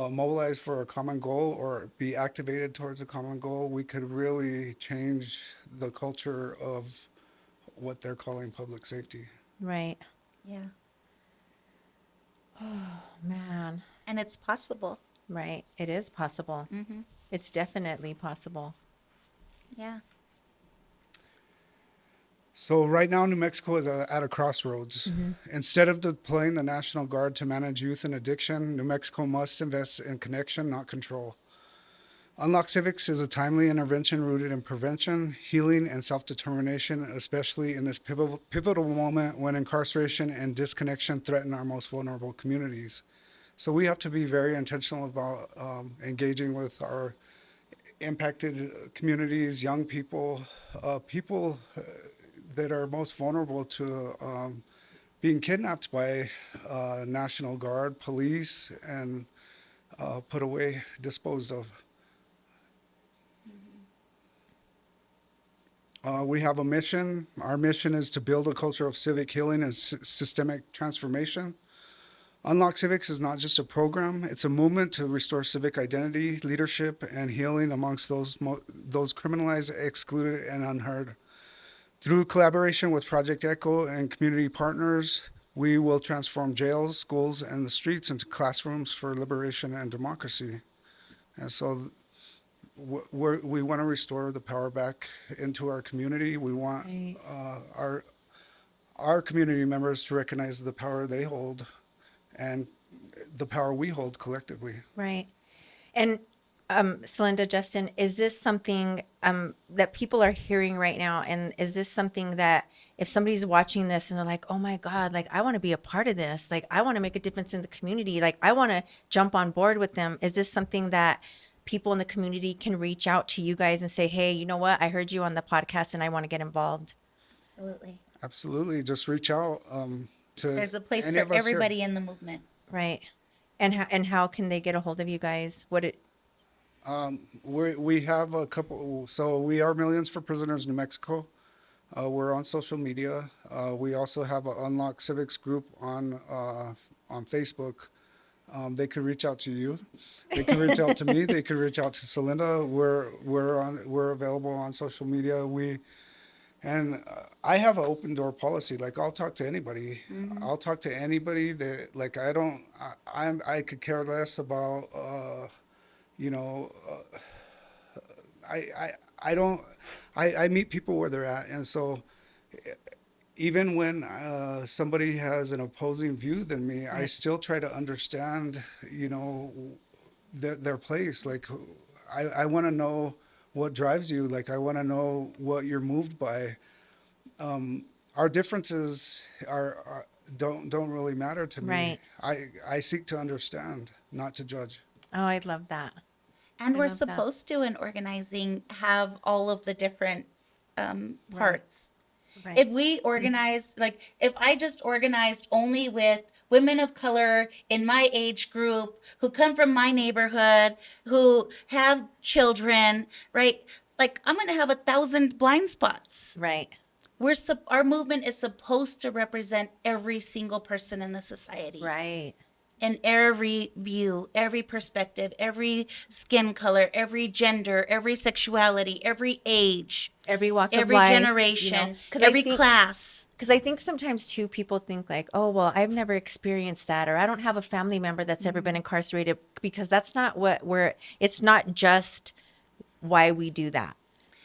C: mobilize for a common goal or be activated towards a common goal, we could really change the culture of what they're calling public safety.
A: Right.
B: Yeah.
A: Oh, man.
B: And it's possible.
A: Right. It is possible. It's definitely possible.
B: Yeah.
C: So right now, New Mexico is at a crossroads. Instead of deploying the National Guard to manage youth and addiction, New Mexico must invest in connection, not control. Unlock Civics is a timely intervention rooted in prevention, healing, and self-determination, especially in this pivotal moment when incarceration and disconnection threaten our most vulnerable communities. So we have to be very intentional about engaging with our impacted communities, young people, people that are most vulnerable to being kidnapped by National Guard, police, and put away, disposed of. We have a mission. Our mission is to build a culture of civic healing and systemic transformation. Unlock Civics is not just a program, it's a movement to restore civic identity, leadership, and healing amongst those criminalized, excluded, and unheard. Through collaboration with Project Echo and community partners, we will transform jails, schools, and the streets into classrooms for liberation and democracy. And so we want to restore the power back into our community. We want
A: Right.
C: our community members to recognize the power they hold and the power we hold collectively.
A: Right. And Celinda, Justin, is this something that people are hearing right now? And is this something that if somebody's watching this and they're like, oh my God, like I want to be a part of this, like I want to make a difference in the community, like I want to jump on board with them. Is this something that people in the community can reach out to you guys and say, hey, you know what? I heard you on the podcast and I want to get involved.
B: Absolutely.
C: Absolutely. Just reach out to
B: There's a place
C: any
B: for
C: of us here.
B: everybody in the movement.
A: Right. And how can they get a hold of you guys?
C: We have a couple, so we are Millions for Prisoners New Mexico. We're on social media. We also have an Unlock Civics group on Facebook. They could reach out to you. They could reach out to me. They could reach out to Celinda. We're available on social media. I have an open door policy. Like I'll talk to anybody. I'll talk to anybody that like I could care less about you know I I I don't I meet people where they're at, and so even when somebody has an opposing view than me, I still try to understand, their place. Like, I want to know what drives you. Like, I want to know what you're moved by. Our differences don't really matter to me.
A: Right.
C: I seek to understand, not to judge.
A: Oh, I love that.
B: And
A: I
B: we're
A: love that.
B: supposed to, in organizing, have all of the different parts.
A: Right.
B: If we organize, like, if I just organized only with women of color in my age group who come from my neighborhood, who have children, right? Like, I'm going to have 1,000 blind spots.
A: Right.
B: Our movement is supposed to represent every single person in the society.
A: Right.
B: In every view, every perspective, every skin color, every gender, every sexuality, every age,
A: Every walk of
B: every
A: life,
B: generation,
A: 'cause
B: every
A: I think,
B: class.
A: because I think sometimes too people think like, oh well, I've never experienced that, or I don't have a family member that's ever been incarcerated, because that's not what it's not just why we do that.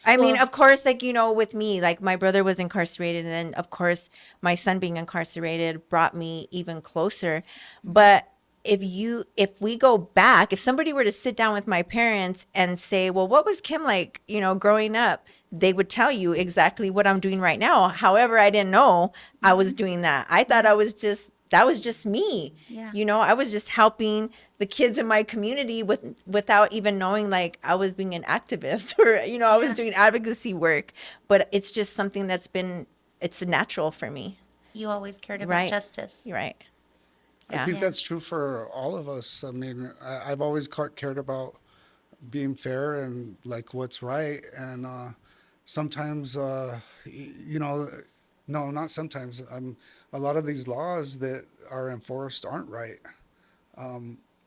A: I mean,
B: Well-
A: of course, like, with me, like my brother was incarcerated, and then of course my son being incarcerated brought me even closer. But if we go back, if somebody were to sit down with my parents and say, well, what was Kim like, growing up? They would tell you exactly what I'm doing right now. However, I didn't know I was doing that. I thought that was just me.
B: Yeah.
A: I was just helping the kids in my community without even knowing like I was being an activist or I was
B: Yeah.
A: doing advocacy work. But it's just something it's natural for me.
B: You always cared about
A: Right.
B: justice.
A: You're right.
C: I
A: Yeah.
C: think
B: Yeah.
C: that's true for all of us. I mean, I've always cared about being fair and like what's right. And sometimes, no, not sometimes. A lot of these laws that are enforced aren't right.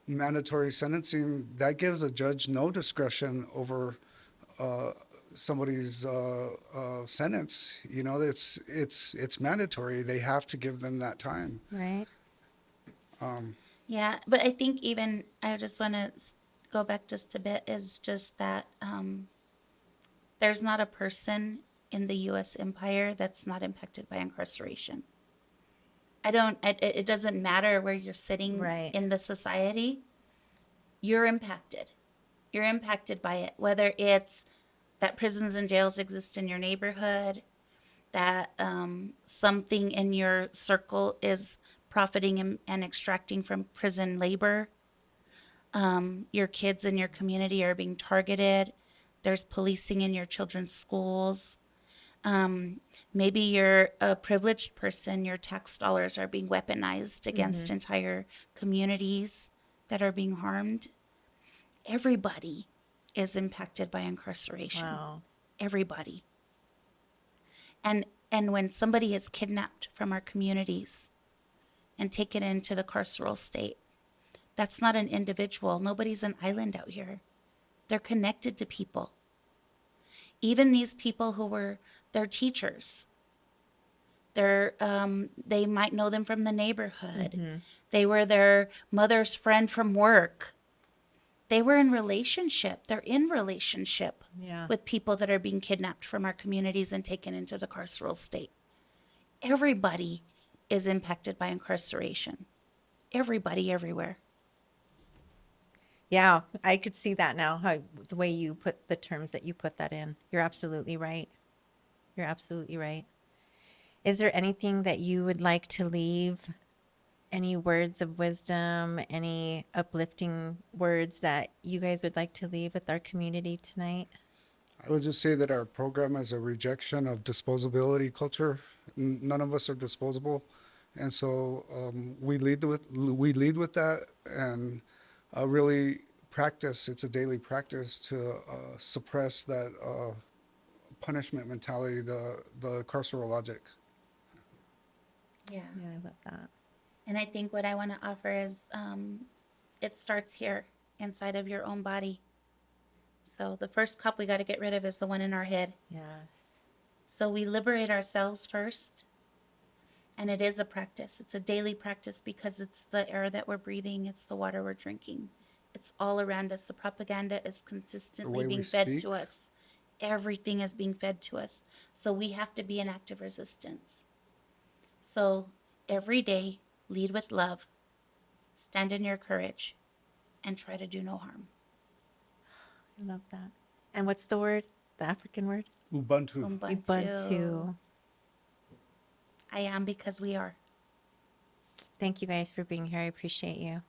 C: Mandatory sentencing, that gives a judge no discretion over somebody's sentence. It's mandatory. They have to give them that time.
A: Right.
B: Yeah, but I think even I just want to go back just a bit is just that there's not a person in the U.S. empire that's not impacted by incarceration. It doesn't matter where you're sitting
A: Right.
B: in the society, you're impacted. You're impacted by it, whether it's that prisons and jails exist in your neighborhood, that something in your circle is profiting and extracting from prison labor. Your kids in your community are being targeted. There's policing in your children's schools. Maybe you're a privileged person, your tax dollars are being weaponized against entire communities that are being harmed. Everybody is impacted by incarceration.
A: Wow.
B: Everybody. And when somebody is kidnapped from our communities and taken into the carceral state, that's not an individual. Nobody's an island out here. They're connected to people. Even these people who were their teachers, they might know them from the neighborhood. They were their mother's friend from work. They were in relationship. They're in relationship
A: Yeah.
B: with people that are being kidnapped from our communities and taken into the carceral state. Everybody is impacted by incarceration. Everybody, everywhere.
A: Yeah, I could see that now, how the way you put the terms that you put that in. You're absolutely right. You're absolutely right. Is there anything that you would like to leave? Any words of wisdom, any uplifting words that you guys would like to leave with our community tonight?
C: I would just say that our program is a rejection of disposability culture. None of us are disposable, and so we lead with that, and really practice. It's a daily practice to suppress that punishment mentality, the carceral logic.
B: Yeah.
A: Yeah, I love that.
B: And I think what I want to offer is it starts here inside of your own body. So the first cop we got to get rid of is the one in our head.
A: Yes.
B: So we liberate ourselves first. And it is a practice. It's a daily practice because it's the air that we're breathing, it's the water we're drinking. It's all around us. The propaganda is
C: The
B: consistently
C: way we
B: being fed
C: speak.
B: to us. Everything is being fed to us. So we have to be in active resistance. So every day, lead with love, stand in your courage, and try to do no harm.
A: I love that. And what's the word? The African word?
C: Ubuntu.
B: Ubuntu.
A: Ubuntu.
B: I am because we are.
A: Thank you guys for being here. I appreciate you.